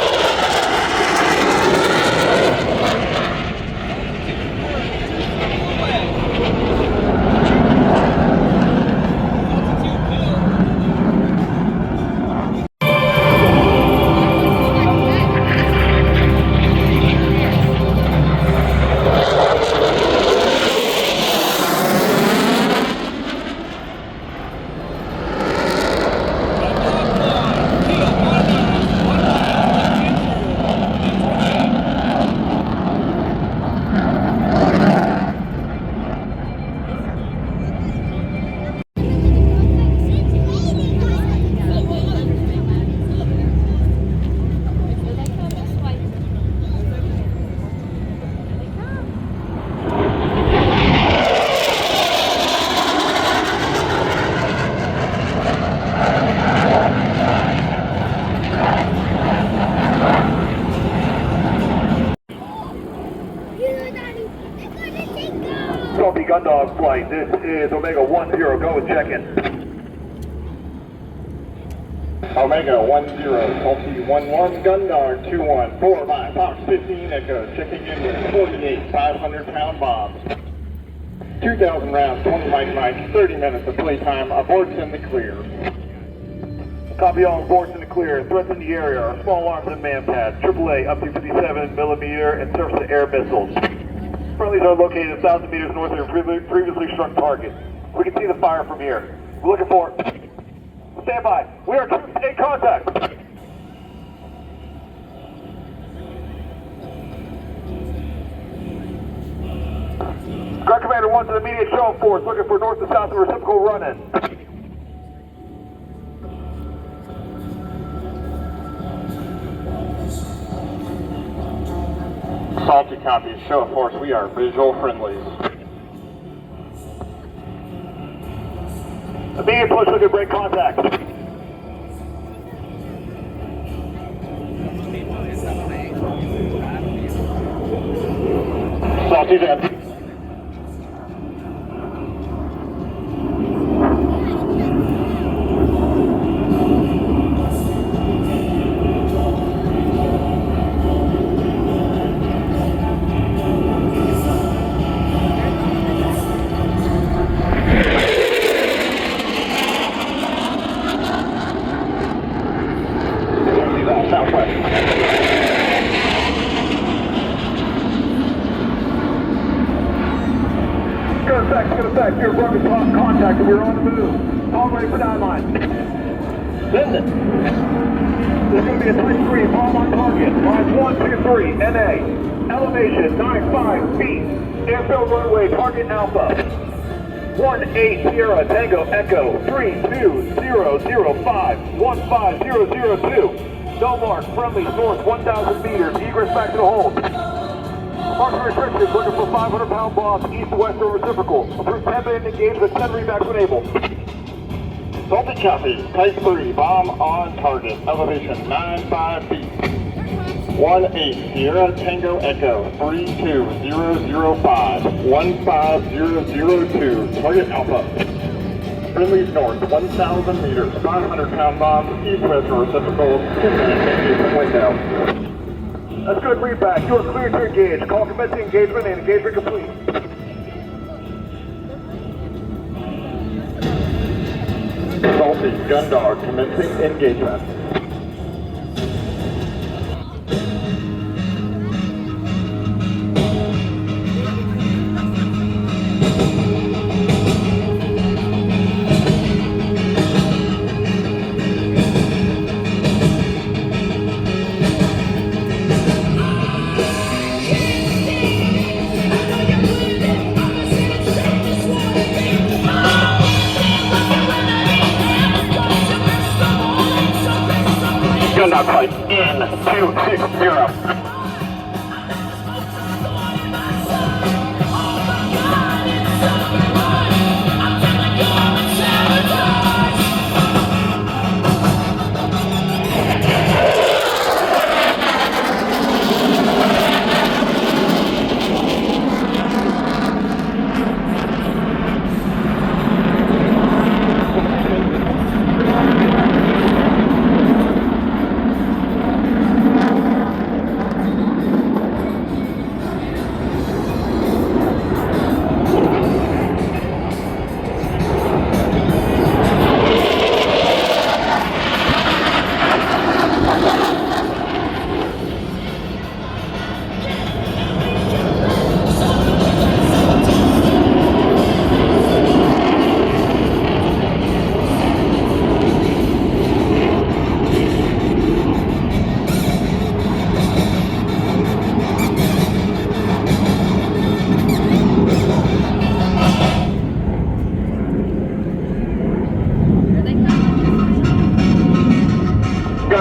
Salty Gundog flight, this is Omega 10, go and check in. Omega 10, Salty 11, Gundog 214, by Fox 15 Echo, checking in with 48 500-pound bombs. 2,000 rounds, 20 mic, 30 minutes of playtime, aborts in the clear. Copy all, aborts in the clear, threats in the area are small arms and man pads, AAA up to 57 millimeter and surface-to-air missiles. Friendlies are located 1,000 meters north of your previously struck target. We can see the fire from here. We're looking for it. Stand by. We are troops in contact. Ground Commander 1 to the immediate show force, looking for north to south of reciprocal run-in. Salty copies, show of force, we are visual friendlies. Immediate push, looking to break contact. Salty's in. You're broken contact and we're on the move. All ready for downline. Send it. There's going to be a 3-3 bomb on target. Lines 1, 2, 3, NA. Elevation 9-5 feet. Airfield runway, target Alpha. 1-8 Sierra Tango Echo 32005 15002. No mark, friendly north 1,000 meters. Egress back to the hold. Marking restrictions, looking for 500-pound bombs east-west or reciprocal. Approved 10-minute engagement, 10 read-backs when able. Salty copies, Type 3, bomb on target, elevation 95 feet. 1-8 Sierra Tango Echo 32005 15002, target Alpha. Friendlies north 1,000 meters, 500-pound bombs east-west or reciprocal, 10-minute engagement window. That's good readback. You are clear to engage. Call commencing engagement and engagement complete. Salty gun dog commencing engagement. Gun dog flight in 260.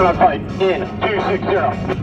Gun dog flight in 260.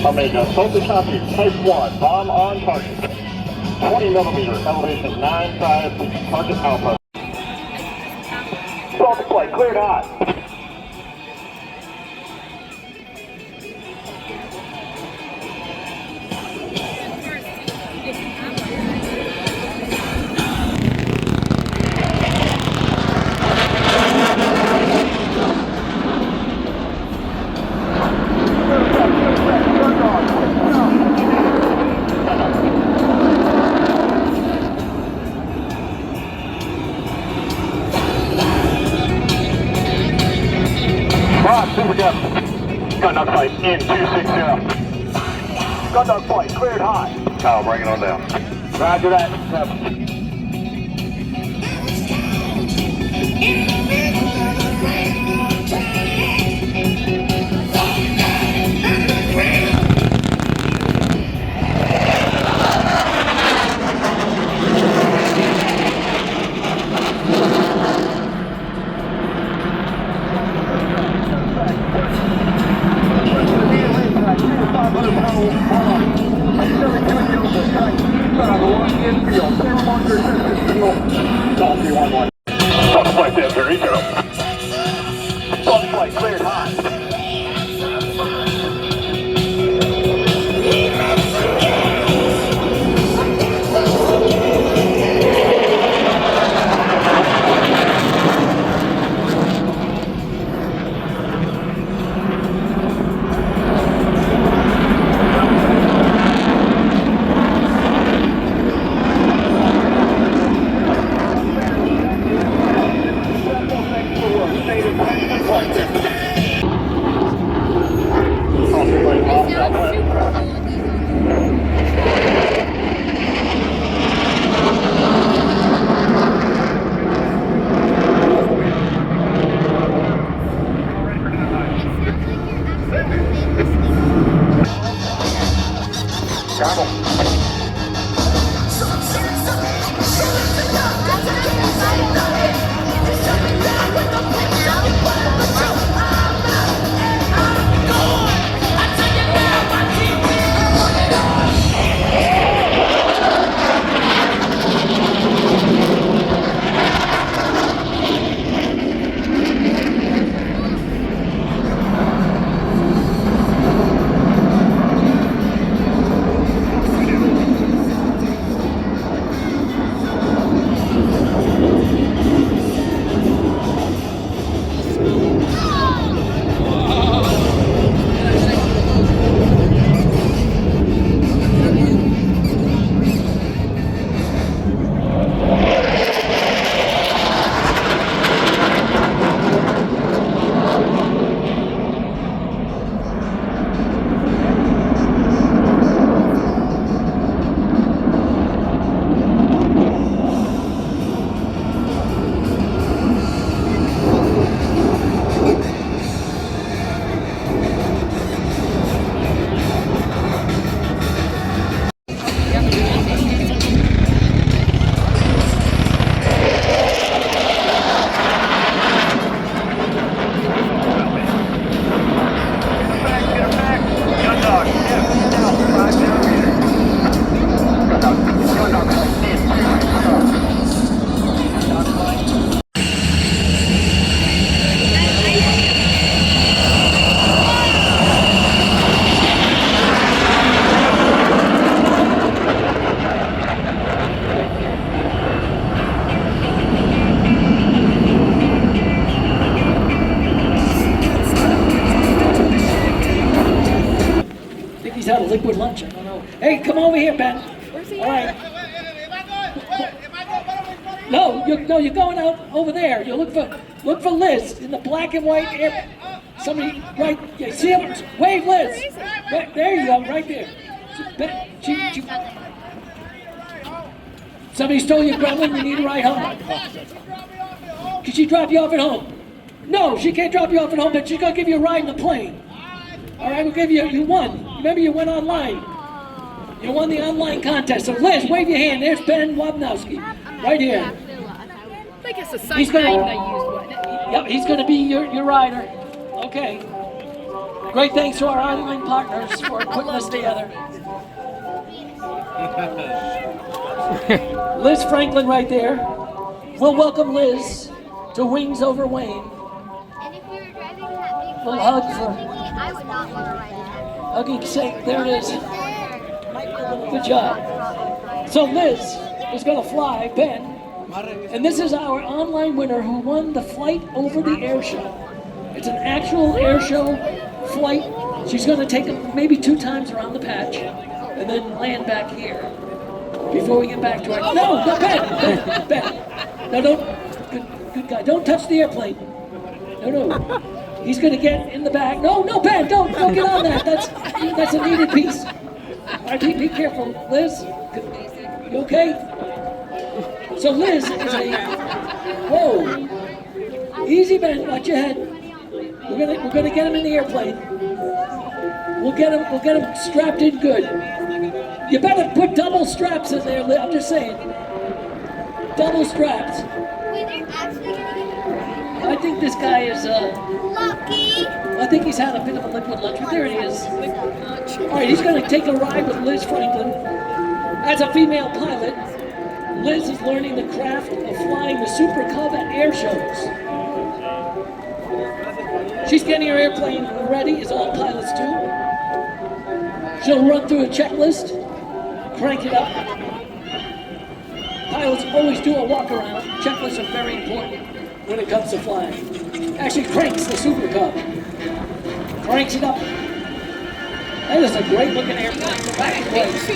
Omega, Salty copy, type 1, bomb on target. 20 millimeter, elevation 95, target alpha. Salty flight, cleared hot. Gun dog flight in 260. Gun dog flight cleared high. Kyle, bring it on down. Roger that. liquid lunch. I don't know. Hey, come over here, Ben. All right. No, you're going out over there. You look for Liz in the black and white air. Somebody right. You see him? Wave, Liz. Right, there you go, right there. Somebody stole your gremlin. You need a ride home. Can she drop you off at home? No, she can't drop you off at home, but she's gonna give you a ride in the plane. All right, we'll give you won. Remember, you went online. You won the online contest. So Liz, wave your hand. There's Ben Wabnowski, right here. I think it's the same name they used, wasn't it? Yep, he's gonna be your rider. Okay. Great thanks to our island partners for putting us together. Liz Franklin right there. We'll welcome Liz to Wings Over Wayne. And if we were driving that big Little fire hug truck for- thingy, I would not want to ride it. Hugging sake, there it is. Good job. So Liz is gonna fly Ben, and this is our online winner who won the flight over the air show. It's an actual air show flight. She's gonna take him maybe 2 times around the patch, and then land back here before we get back to our. No, Ben. No, don't. Good guy. Don't touch the airplane. No. He's gonna get in the back. No, Ben, don't get on that. That's a needed piece. All right, be careful, Liz. You okay? So Liz is whoa. Easy, Ben. Watch your head. We're gonna get him in the airplane. We'll get him strapped in good. You better put double straps in there, Liz. I'm just saying. Double straps. Wait, they're actually going to get I think this guy is lucky. I think he's had a bit of a liquid lunch, but there he is. All right, he's going to take a ride with Liz Franklin. As a female pilot, Liz is learning the craft of flying the Super Cub at air shows. She's getting her airplane ready, as all pilots do. She'll run through a checklist, crank it up. Pilots always do a walk around. Checklists are very important when it comes to flying. Actually cranks the Super Cub. Cranks it up. That is a great looking airplane. Back in place.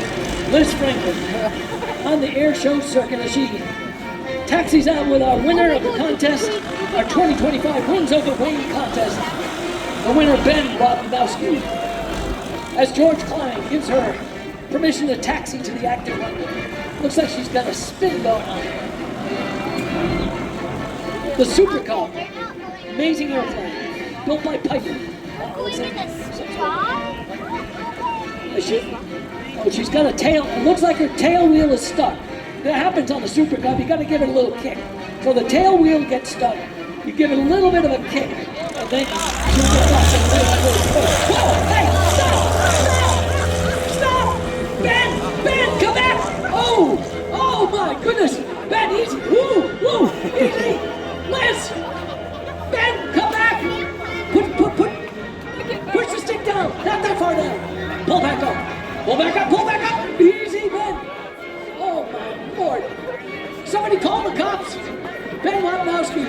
Liz Franklin on the air show circuit as she taxis out with our winner of the contest, our 2025 Wings Over Wayne contest, the winner Ben Wabnowski. As George Klein gives her permission to taxi to the active runway. Looks like she's got a spin going on. The Super Cub, amazing airplane, built by Piper. Going in the sky? She's got a tail. It looks like her tail wheel is stuck. That happens on the Super Cub. You got to give it a little kick. So the tail wheel gets stuck. You give it a little bit of a kick, and then she'll get off. Whoa! Hey! Stop! Ben, come back! Oh my goodness! Ben, easy! Woo! Easy! Liz! Ben, come back! Push the stick down! Not that far down! Pull back up! Easy, Ben! Oh my Lord! Somebody call the cops! Ben Wabnowski!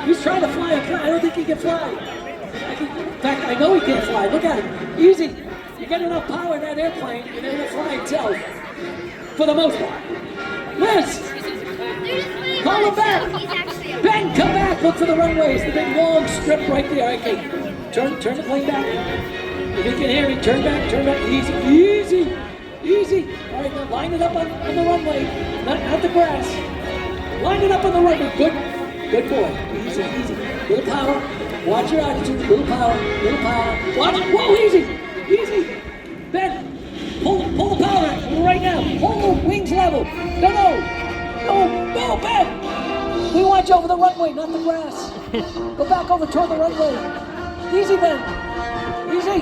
He's trying to fly a plane. I don't think he can fly. In fact, I know he can't fly. Look at him. Easy! You get enough power in that airplane, and it'll fly itself. For the most part. Liz! Call him back! Ben, come back! Look for the runways, the big long strip right there. Okay, turn the plane back. If you can hear me, turn back. Easy. All right, now line it up on the runway, not the grass. Line it up on the runway. Good boy. Easy. Little power. Watch your attitude. Little power. Watch. Whoa, easy. Ben, pull the power right now. Hold the wings level. No, Ben. We want you over the runway, not the grass. Go back over toward the runway. Easy, Ben. Easy.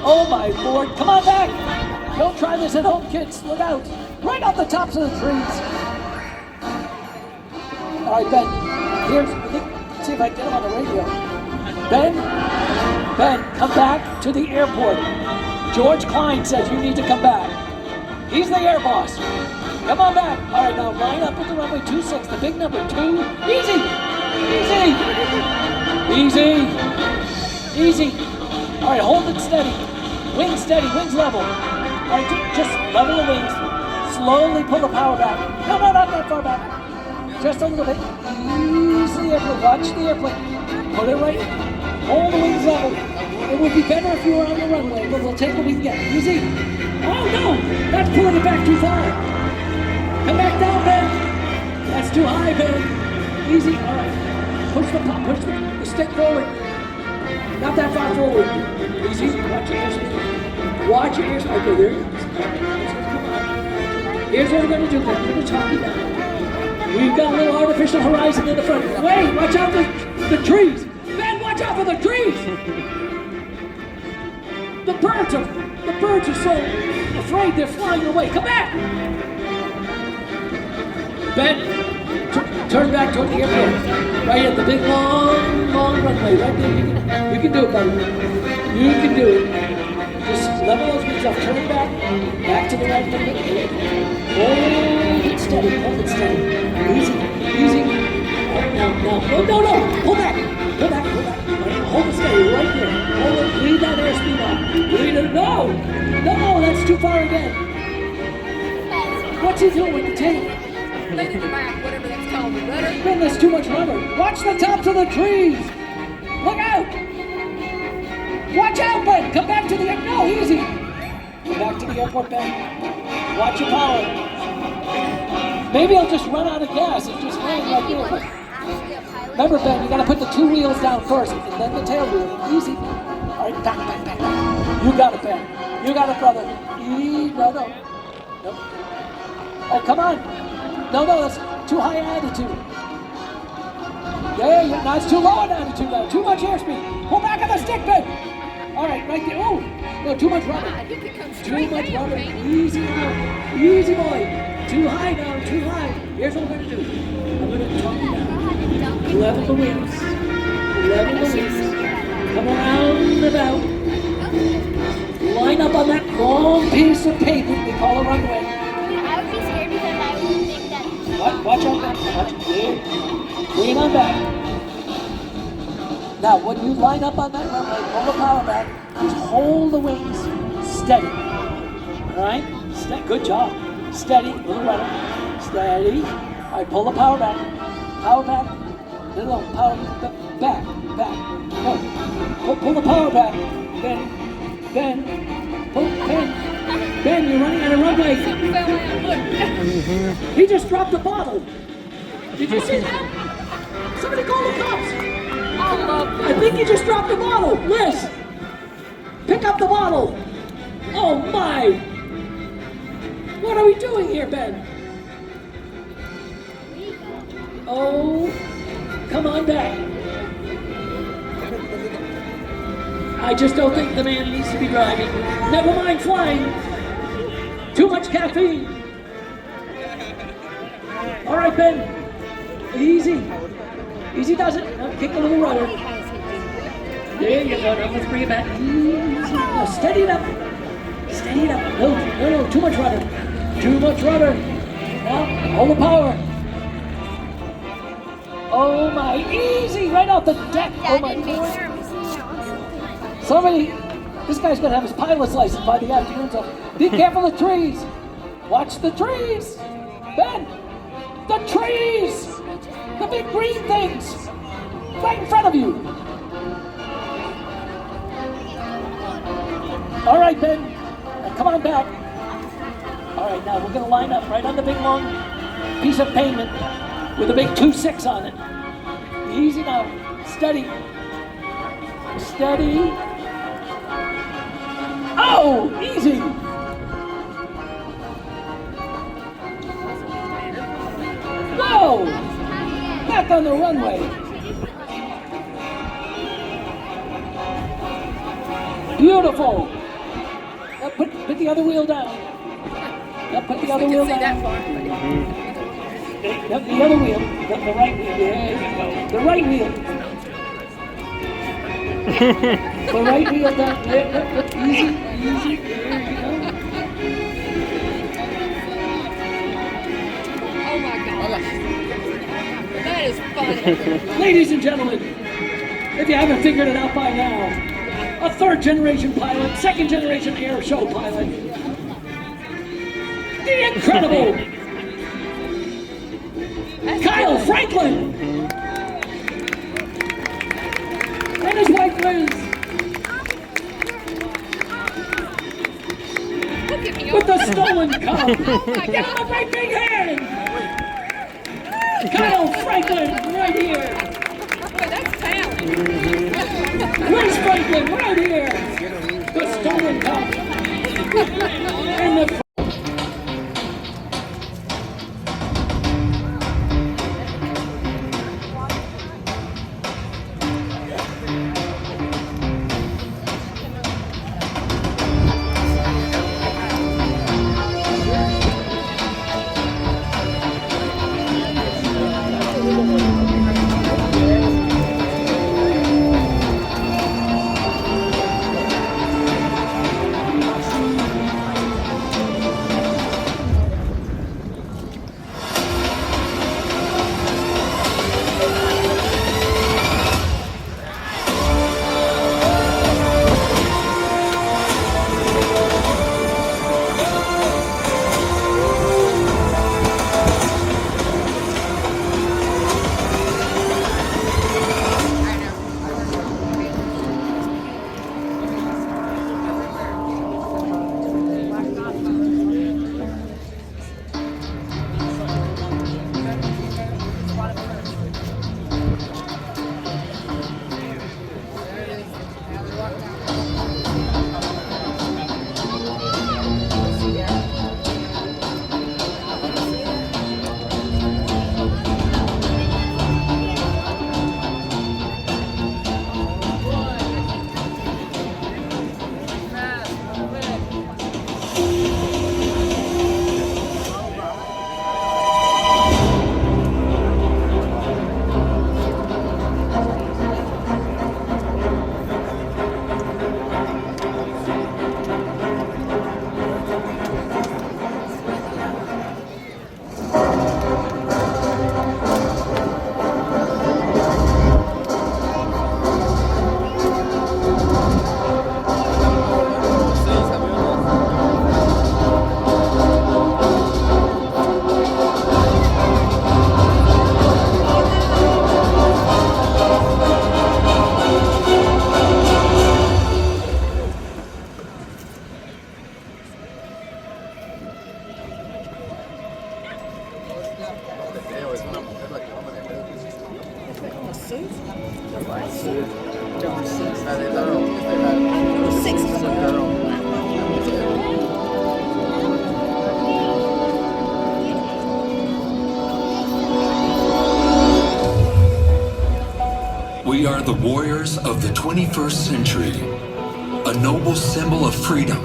Oh my Lord. Come on back. Don't try this at home, kids. Look out. Right off the tops of the trees. All right, Ben. Let's see if I can get him on the radio. Ben, come back to the airport. George Klein says you need to come back. He's the air boss. Come on back. All right, now line up with the runway 26, the big number 2. Easy. All All right, hold it steady. Wings steady, wings level. All right, just level the wings. Slowly pull the power back. No, not that far back. Just a little bit. Ease the airplane. Watch the airplane. Put it right. Hold the wings level. It would be better if you were on the runway, but we'll take what we can get. Easy. Oh no! That's pulling it back too far. Come back down, Ben. That's too high, Ben. Easy. All right. Push the stick forward. Not that far forward. Easy. Watch your airspeed. Watch your airspeed. Okay, there it is. Come on. Here's what we're going to do, Ben. We're going to talk you down. We've got a little artificial horizon in the front. Wait, watch out for the trees. Ben, watch out for the trees. The birds are so afraid they're flying away. Come back. Ben, turn back toward the airport. Right at the big long runway. Right there. You can do it, buddy. You can do it. Just level those wings up. Turn back. Back to the right. Hold it steady. Hold it steady. Easy. Easy. Now. No. Pull back. Hold it steady right there. Hold it. Lead that airspeed up. Lead it. No, that's too far again. What's he doing with the tail? Lean in the back, whatever that's called, the rudder. Ben, there's too much rudder. Watch the tops of the trees. Look out. Watch out, Ben. Come back to the airport. No, easy. Come back to the airport, Ben. Watch your power. Maybe I'll just run out of gas and just hang like this. Remember, Ben, you gotta put the two wheels down first and then the tail wheel. Easy. All right, back. You got it, Ben. You got it, brother. No. Oh, come on. No, that's too high attitude. There, no, it's too low an attitude now. Too much airspeed. Pull back on the stick, Ben. All right, right there. Oh, no, too much rudder. Too much rudder. Easy now. Easy, boy. Too high now, too high. Here's what we're going to do. I'm going to talk you down. Level the wings. Come around about. Line up on that long piece of pavement we call a runway. I would be scared because I would think that. What? Watch out, Ben. Bring it on back. Now, when you line up on that runway, pull the power back. Just hold the wings steady. All right? Good job. Steady, little rudder. Steady. All right, pull the power back. Power back. No, power back. No. Pull the power back. Ben. Ben, you're running on a runway. He just dropped the bottle. Did you see that? Somebody call the cops. I think he just dropped the bottle. Liz, pick up the bottle. Oh my. What are we doing here, Ben? Oh, come on back. I just don't think the man needs to be driving. Never mind flying. Too much caffeine. All right, Ben. Easy. Easy does it. Now kick a little rudder. There you go. Now let's bring it back. Easy. Now steady it up. No. Too much rudder. Now hold the power. Oh my. Easy. Right off the deck. Oh my God. This guy's gonna have his pilot's license by the afternoon, so be careful of the trees. Watch the trees. Ben, the trees. The big green things. Right in front of you. All right, Ben, now come on back. All right, now we're gonna line up right on the big long piece of pavement with a big 2-6 on it. Easy now, steady. Oh, easy! Whoa! Back on the runway. Beautiful. Now put the other wheel down. Now put the other wheel down. The other wheel. The right wheel. There you go. The right wheel. The right wheel down. Easy. There you go. Oh my gosh. That is funny. Ladies and gentlemen, if you haven't figured it out by now, a third-generation pilot, second-generation Airshow pilot, the incredible Kyle Franklin, and his wife Liz, with the stolen cup. Give him a great big hand! Kyle Franklin, right here. Boy, that's talent. Liz Franklin, right here. The stolen cup. And the We are the warriors of the 21st century, a noble symbol of freedom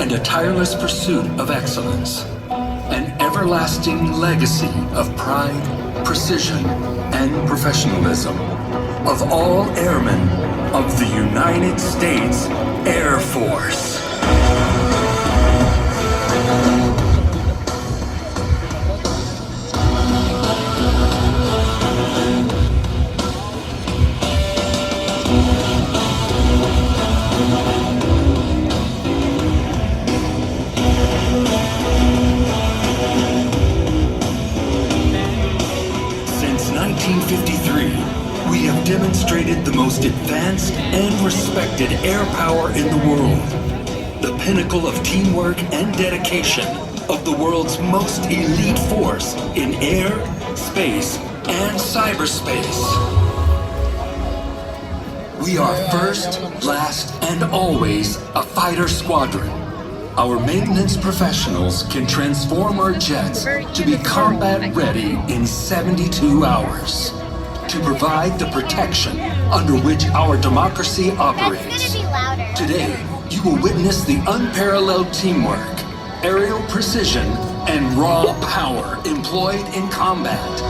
and a tireless pursuit of excellence, an everlasting legacy of pride, precision, and professionalism of all airmen of the United States Air Force. Since 1953, we have demonstrated the most advanced and respected air power in the world, the pinnacle of teamwork and dedication of the world's most elite force in air, space, and cyberspace. We are first, last, and always a fighter squadron. Our maintenance professionals can transform our jets to be combat ready in 72 hours to provide the protection under which our democracy operates. Today, you will witness the unparalleled teamwork, aerial precision, and raw power employed in combat.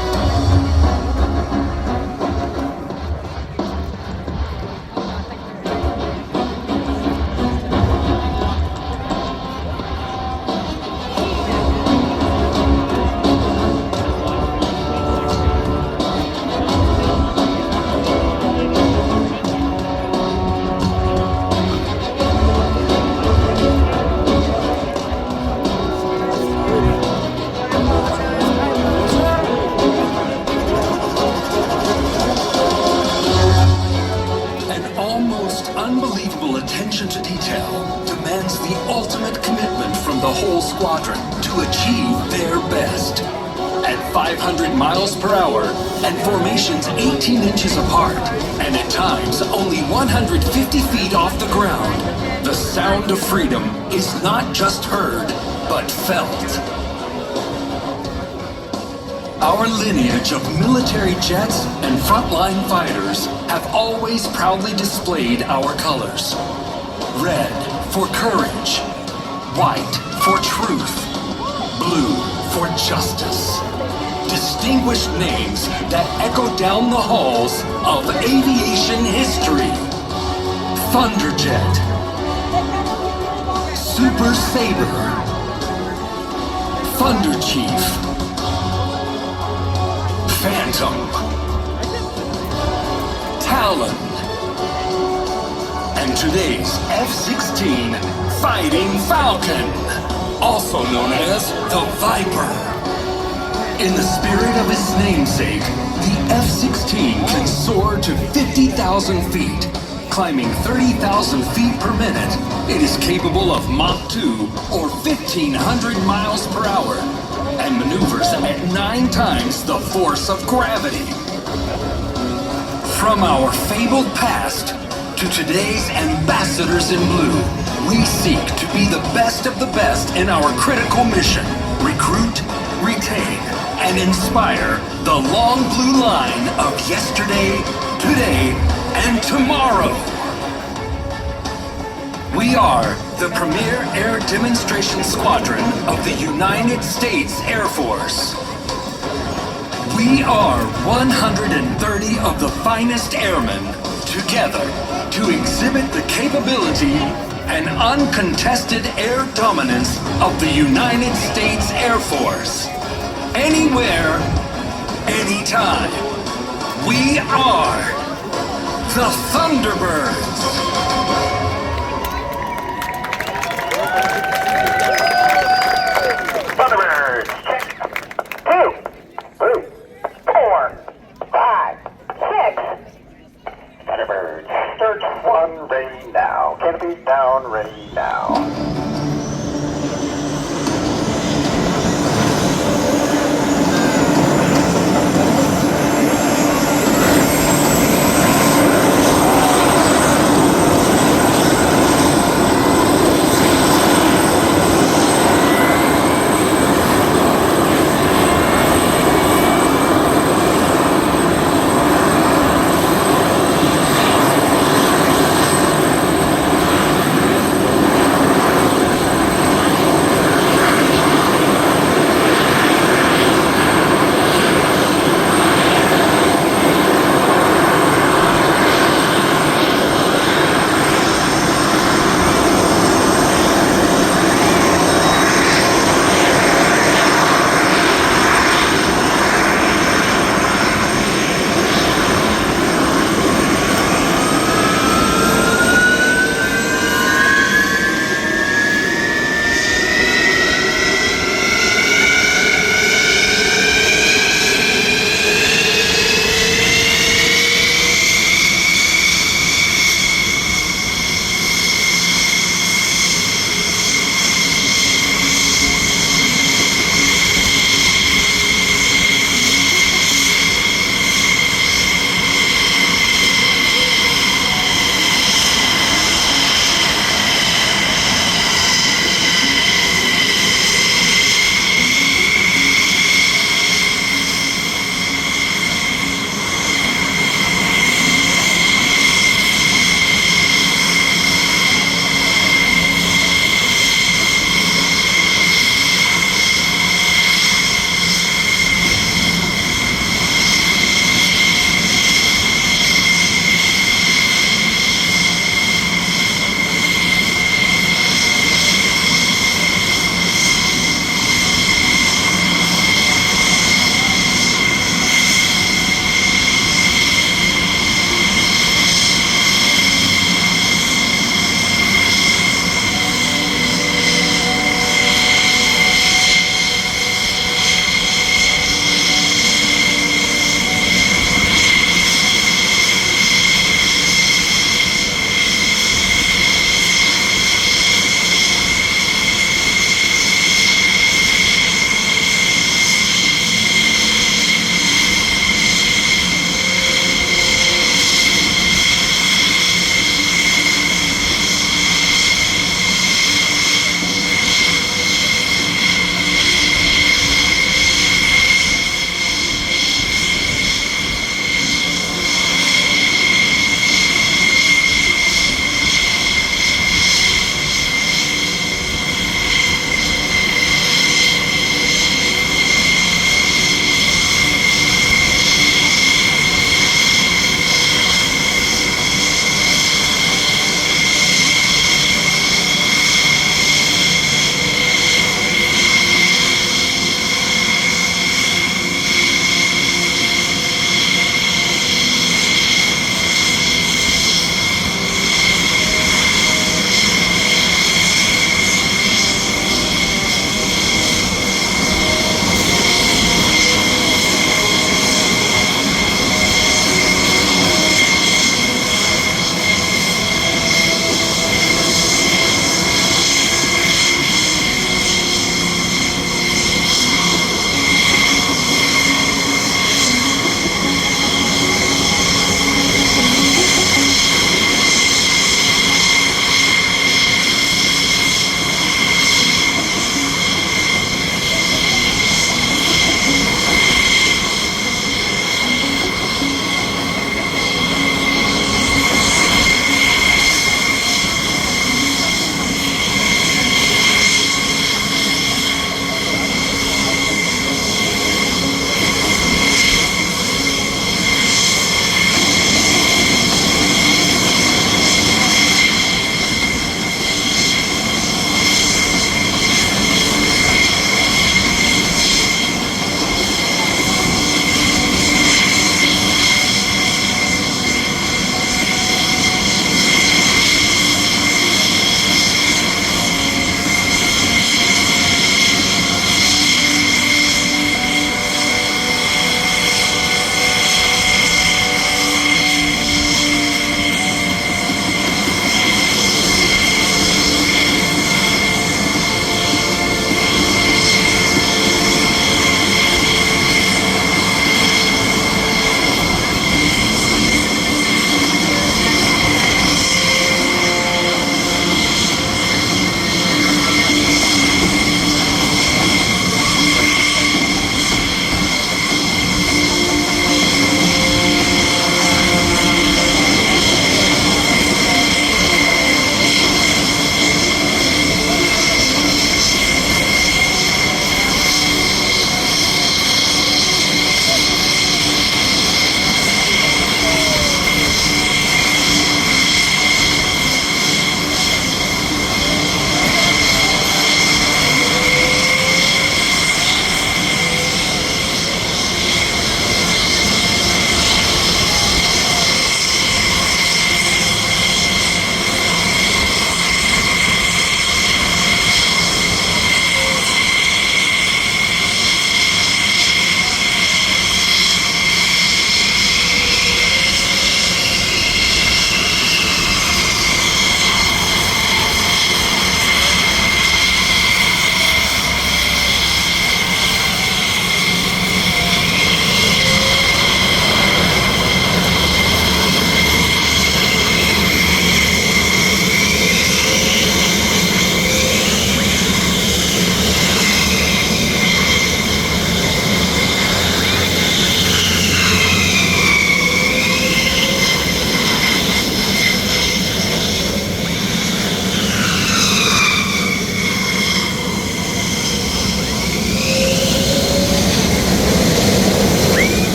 attention to detail demands the ultimate commitment from the whole squadron to achieve their best. At 500 miles per hour and formations 18 inches apart, and at times only 150 feet off the ground, the sound of freedom is not just heard, but felt. Our lineage of military jets and frontline fighters have always proudly displayed our colors. Red for courage, white for truth, blue for justice. Distinguished names that echo down the halls of aviation history. Thunderjet, Super Sabre, Thunder Chief, Phantom, Talon, and today's F-16 Fighting Falcon, also known as the Viper. In the spirit of its namesake, the F-16 can soar to 50,000 feet. Climbing 30,000 feet per minute, it is capable of Mach 2 or 1,500 miles per hour and maneuvers at 9 times the force of gravity. From our fabled past to today's ambassadors in blue, we seek to be the best of the best in our critical mission. Recruit, retain, and inspire the long blue line of yesterday, today, and tomorrow. We are the premier air demonstration squadron of the United States Air Force. We are 130 of the finest airmen together to exhibit the capability and uncontested air dominance of the United States Air Force. Anywhere, anytime. We are the Thunderbirds. Thunderbirds, check. 2, 3, 4, 5, 6. Thunderbirds, search 1, ready now. Canopy down, ready now.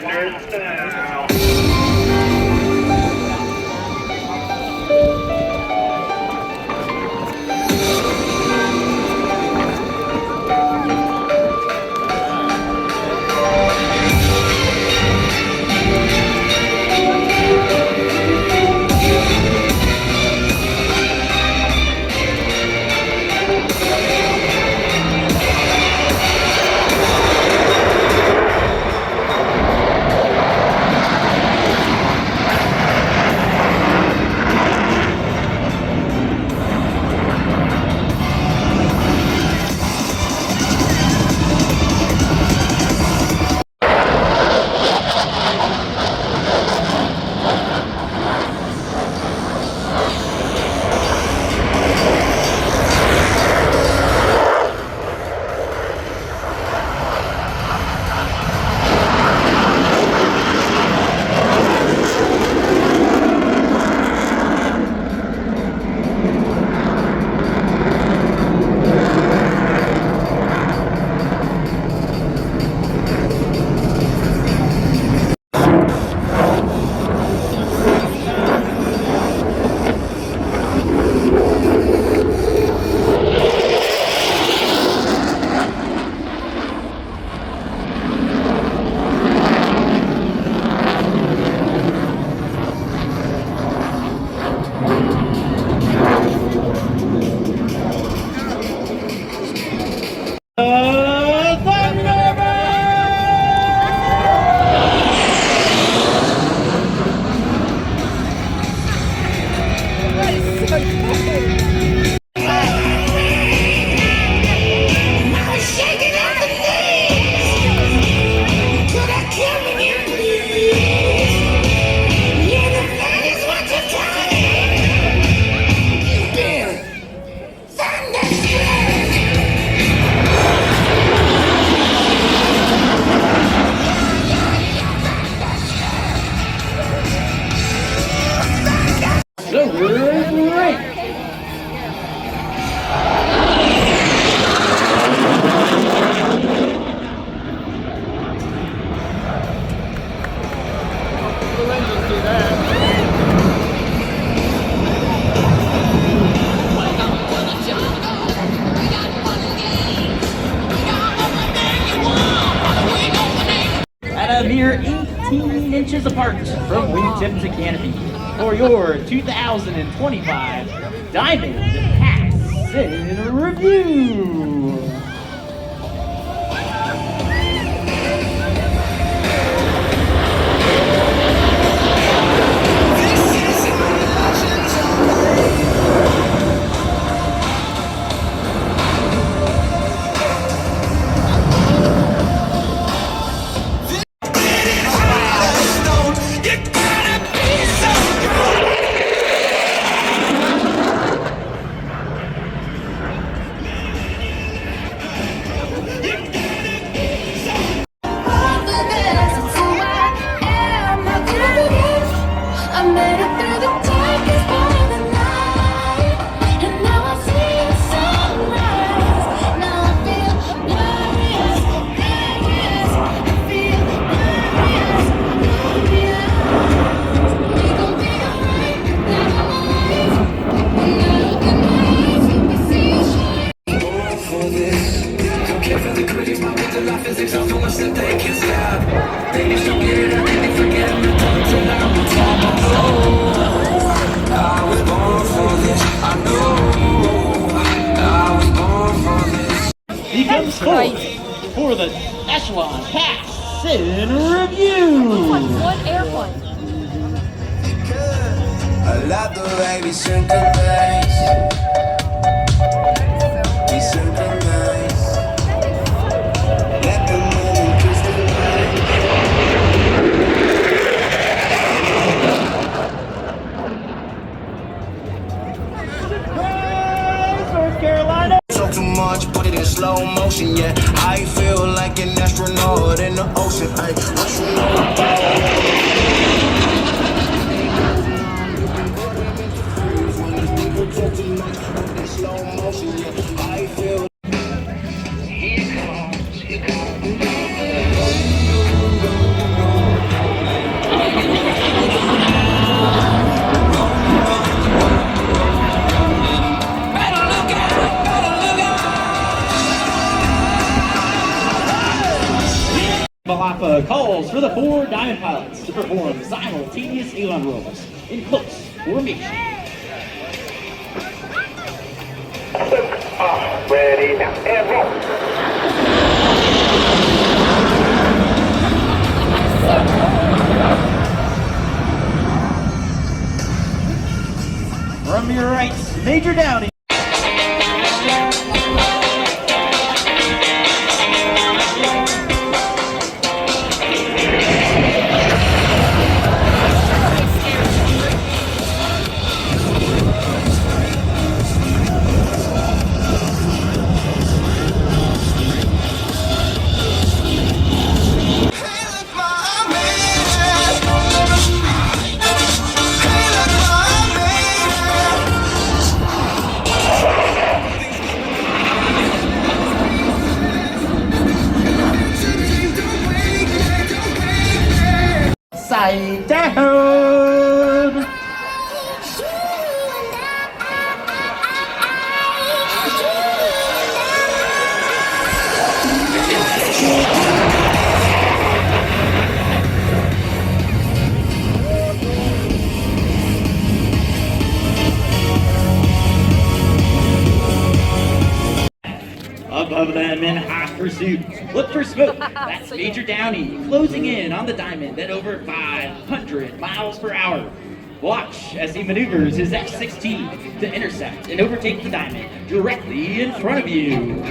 Thunder style. At a mere 18 inches apart from wingtip to canopy for your 2025 Diamond Pass in Review. Becomes for the Echelon Pass in Review. One airplane. I love the way we synchronize. We synchronize. Let the moment crystallize. North Carolina. So too much, put it in slow motion, yeah. I feel like an astronaut in the ocean. Ay, what you know about Alpha calls for the 4 Diamond pilots to perform simultaneous aileron rolls in close formation. Ready now, and roll. From your right, Major Downey. Side down. Above them in hot pursuit, look for smoke. That's Major Downey closing in on the diamond at over 500 miles per hour. Watch as he maneuvers his F-16 to intercept and overtake the diamond directly in front of you.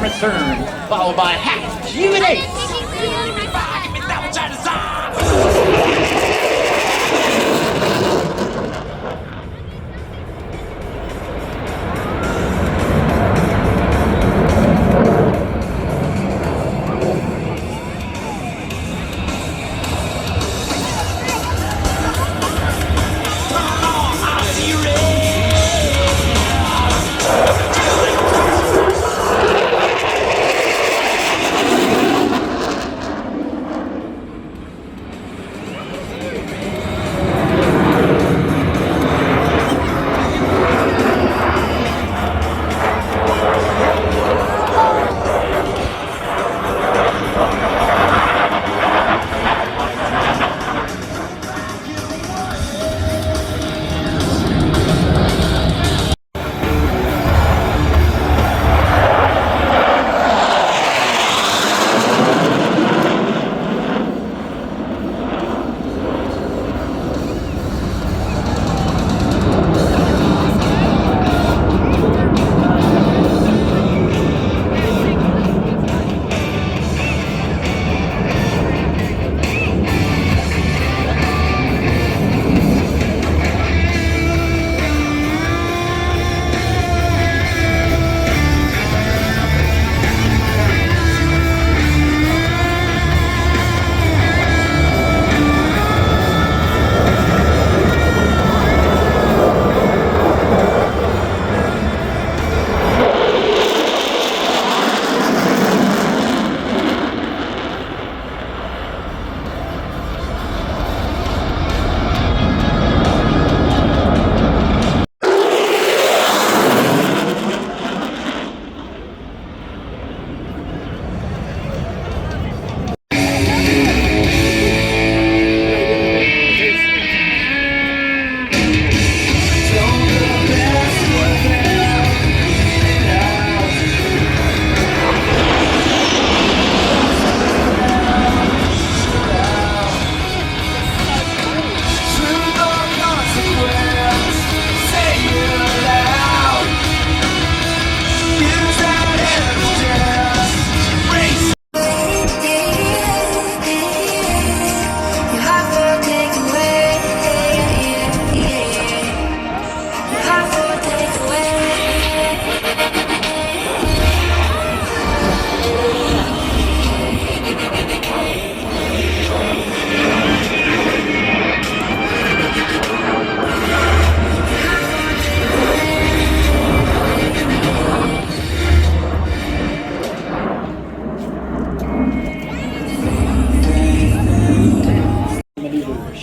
astern, followed by half Cuban eight.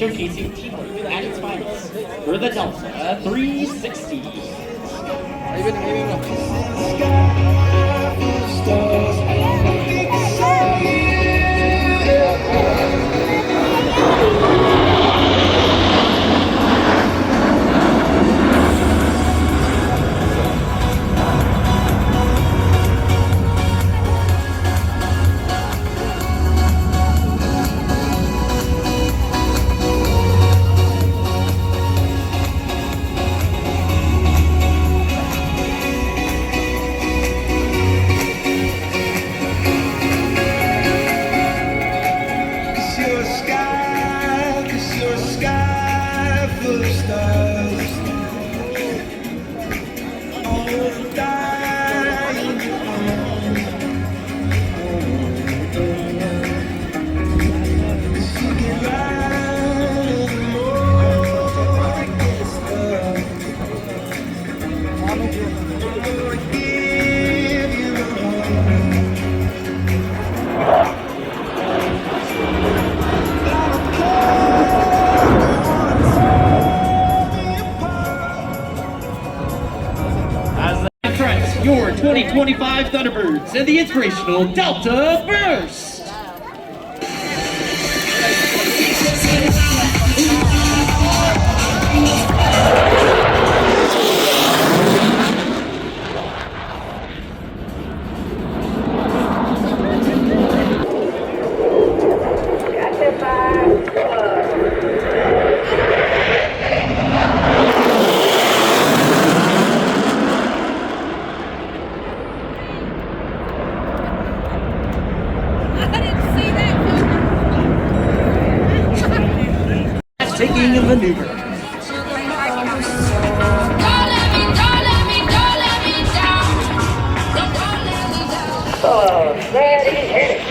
Showcasing teamwork at its finest for the Delta 360. Your 2025 Thunderbirds and the inspirational Delta Burst. maneuver. Oh, steady hit it.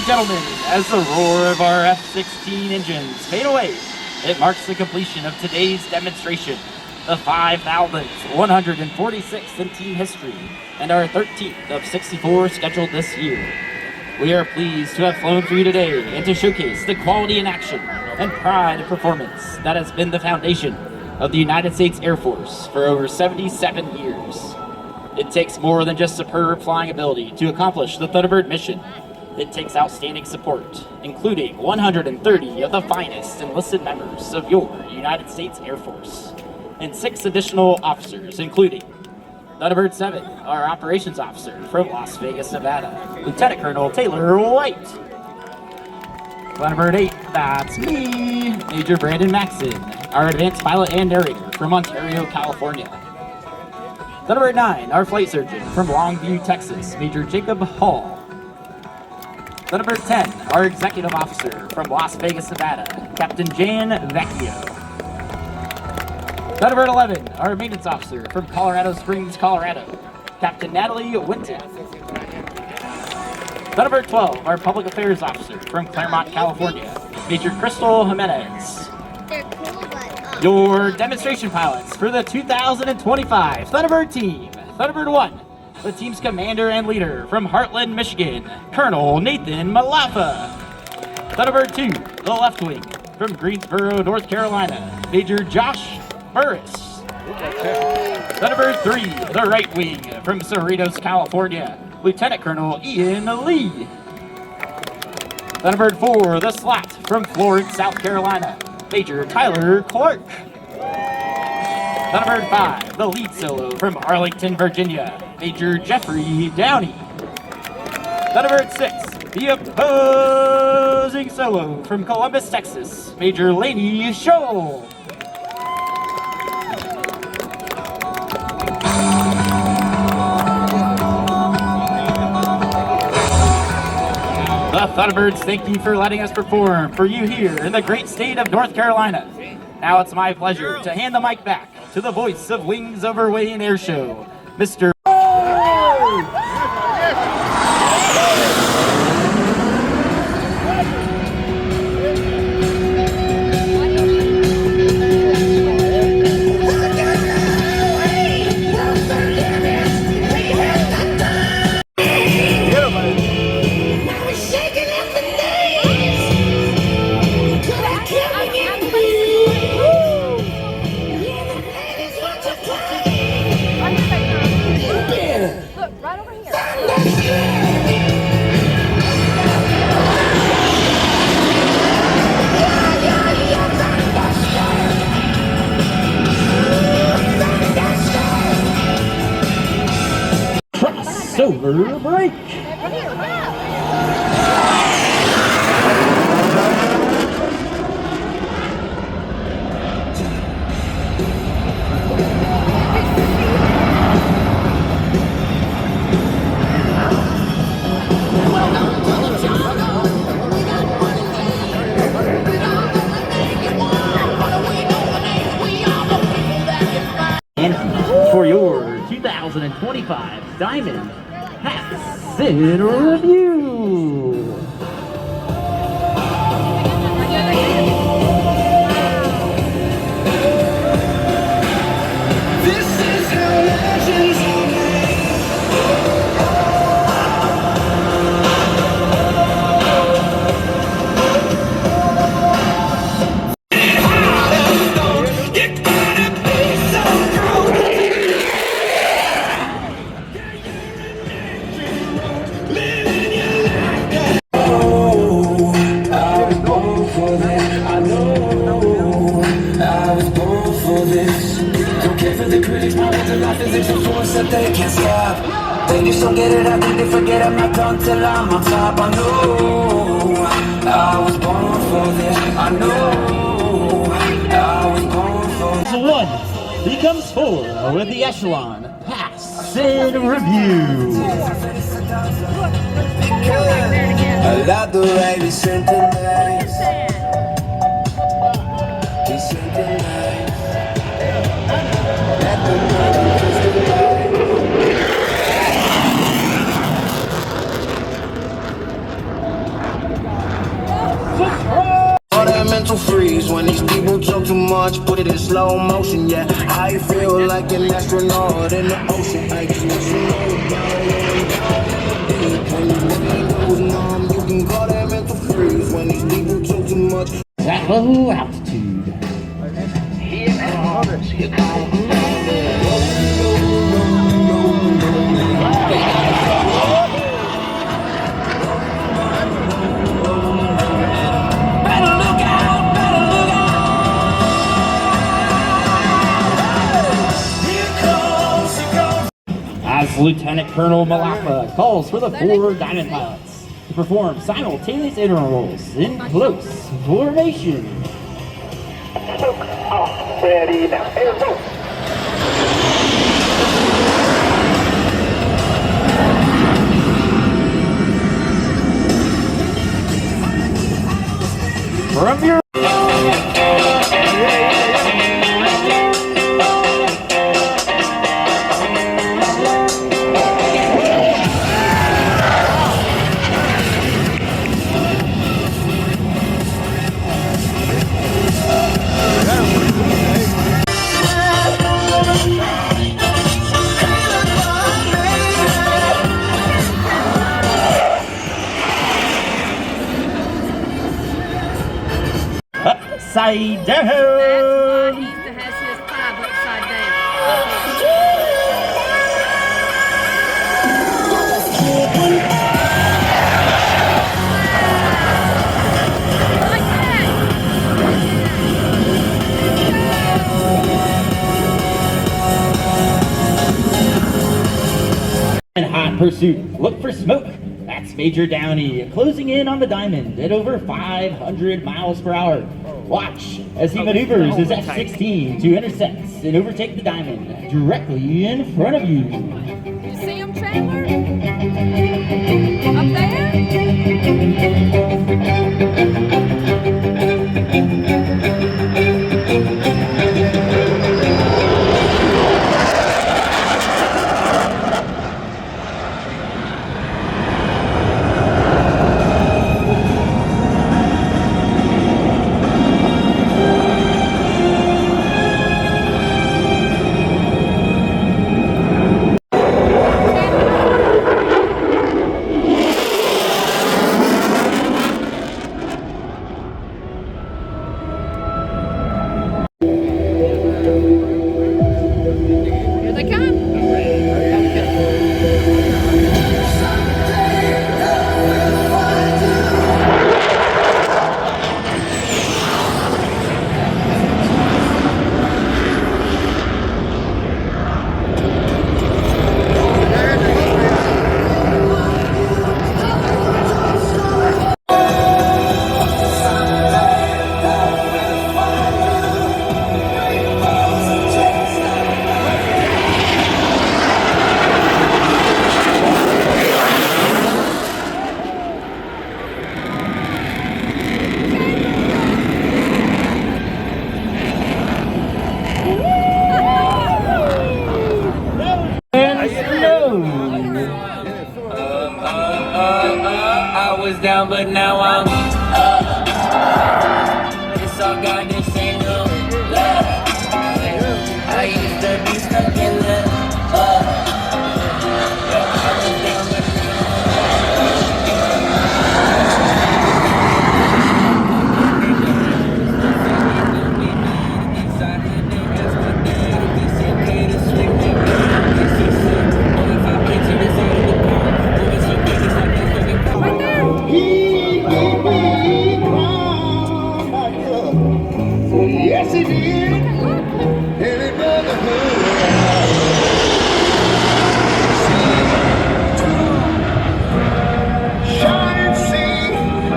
Gentlemen, as the roar of our F-16 engines fade away, it marks the completion of today's demonstration, the 5,146th in team history, and our 13th of 64 scheduled this year. We are pleased to have flown for you today and to showcase the quality in action and pride of performance that has been the foundation of the United States Air Force for over 77 years. It takes more than just superb flying ability to accomplish the Thunderbird mission. It takes outstanding support, including 130 of the finest enlisted members of your United States Air Force, and 6 additional officers, including Thunderbird 7, our operations officer from Las Vegas, Nevada, Lieutenant Colonel Taylor White. Thunderbird 8, that's me, Major Brandon Maxson, our advanced pilot and narrator from Ontario, California. Thunderbird 9, our flight surgeon from Longview, Texas, Major Jacob Hall. Thunderbird 10, our executive officer from Las Vegas, Nevada, Captain Jan Vecchio. Thunderbird 11, our maintenance officer from Colorado Springs, Colorado, Captain Natalie Winton. Thunderbird 12, our public affairs officer from Claremont, California, Major Crystal Jimenez. Your demonstration pilots for the 2025 Thunderbird team. Thunderbird 1, the team's commander and leader from Heartland, Michigan, Colonel Nathan Malafa. Thunderbird 2, the left wing, from Greensboro, North Carolina, Major Josh Burris. Thunderbird 3, the right wing, from Cerritos, California, Lieutenant Colonel Ian Lee. Thunderbird 4, the slat, from Florence, South Carolina, Major Tyler Clark. Thunderbird 5, the lead solo from Arlington, Virginia, Major Jeffrey Downey. Thunderbird 6, The opposing solo from Columbus, Texas, Major Laney Scholl. The Thunderbirds, thank you for letting us perform for you here in the great state of North Carolina. Now it's my pleasure to hand the mic back to the voice of Wings Over Wayne Airshow, Mr. Crossover break. And for your 2025 Diamond Pass in Review. This is how legends are made. That they can't stop. They just don't get it, I think they forget I'm not done till I'm on top. I know I was born for this. I know I was born for this. One becomes four with the Echelon Pass in Review. I love the way we synchronize. We synchronize. Let the money crystallize. All that mental freeze when these people talk too much, put it in slow motion, yeah. I feel like an astronaut in the ocean. When your brain goes numb, you can call that mental freeze when these people talk too much. At low altitude. As Lieutenant Colonel Malapa calls for the 4 Diamond pilots to perform simultaneous intervals in close formation. Ready now, and go. From your upside down. That's why he has his pipe upside down. Like that. In hot pursuit, look for smoke. That's That's Major Downey closing in on the diamond at over 500 miles per hour. Watch as he maneuvers his F-16 to intercept and overtake the diamond directly in front of you. You see him, Chandler? Up there? Here they come. I was down, but now I'm up. It's all God, this ain't no love. I used to be stuck in the I was down, but Yes, he did. Any brotherhood. Shine and see.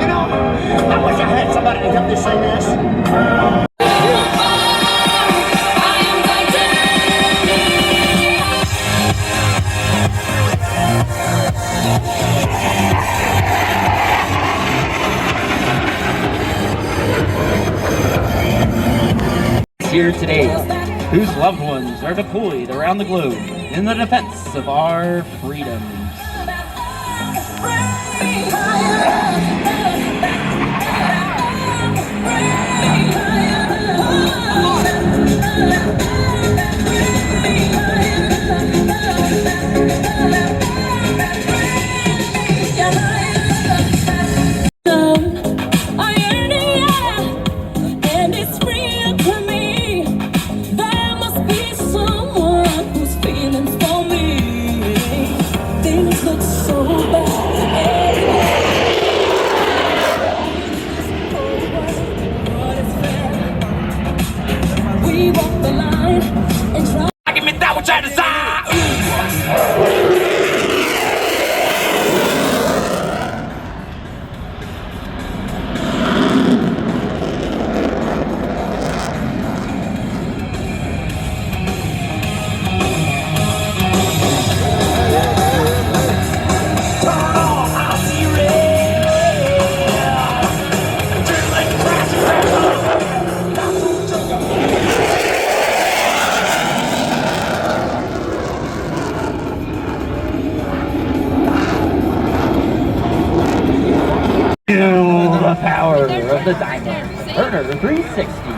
You know, I wish I had somebody to help me sing this. Here today, whose loved ones are deployed around the globe in the defense of our freedoms. Feel the power of the diamond. Turner 360.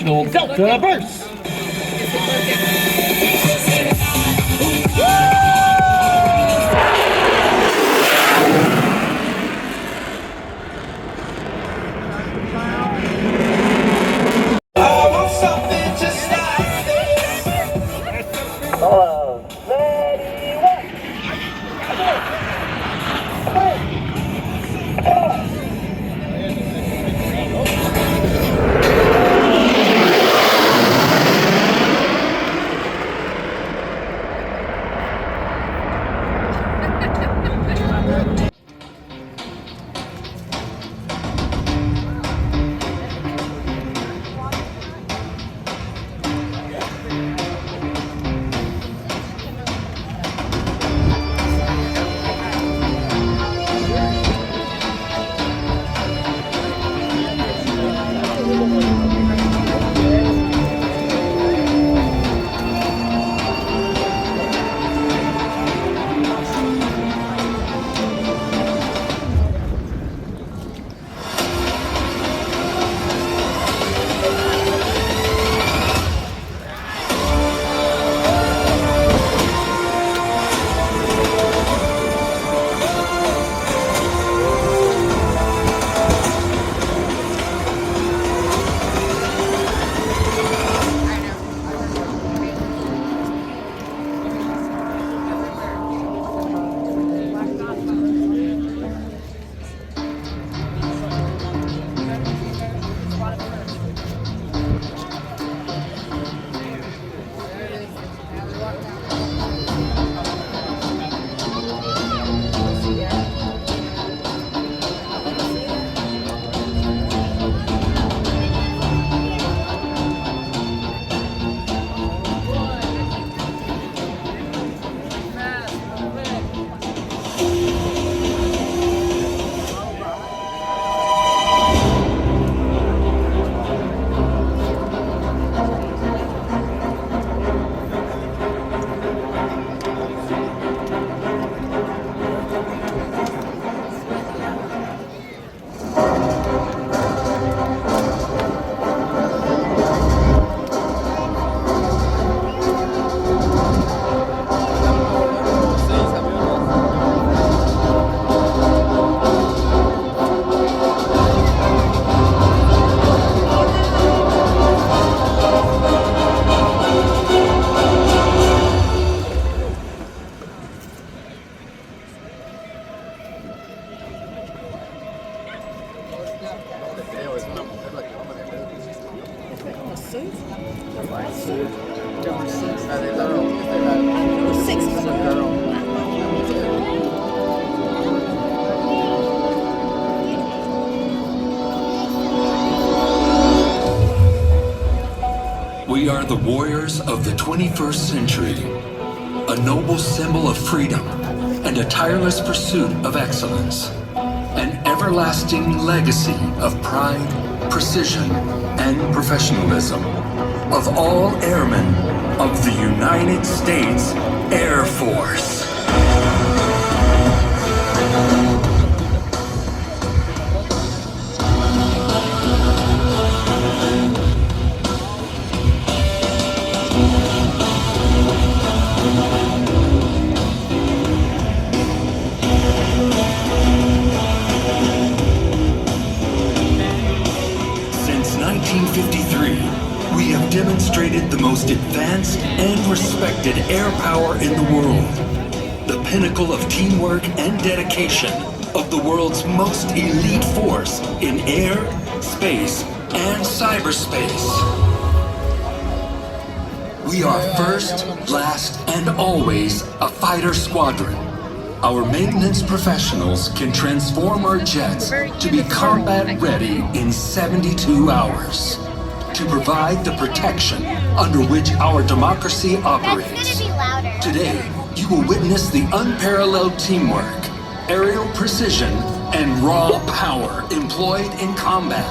International Delta Burst. We are the warriors of the 21st century, a noble symbol of freedom and a tireless pursuit of excellence, an everlasting legacy of pride, precision, and professionalism of all airmen of the United States Air Force. Since 1953, we have demonstrated the most advanced and respected air power in the world, the pinnacle of teamwork and dedication of the world's most elite force in air, space, and cyberspace. We are first, last, and always a fighter squadron. Our maintenance professionals can transform our jets to be combat ready in 72 hours, to provide the protection under which our democracy operates. Today, you will witness the unparalleled teamwork, aerial precision, and raw power employed in combat.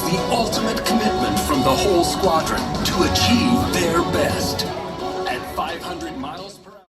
the ultimate commitment from the whole squadron to achieve their best. At 500 miles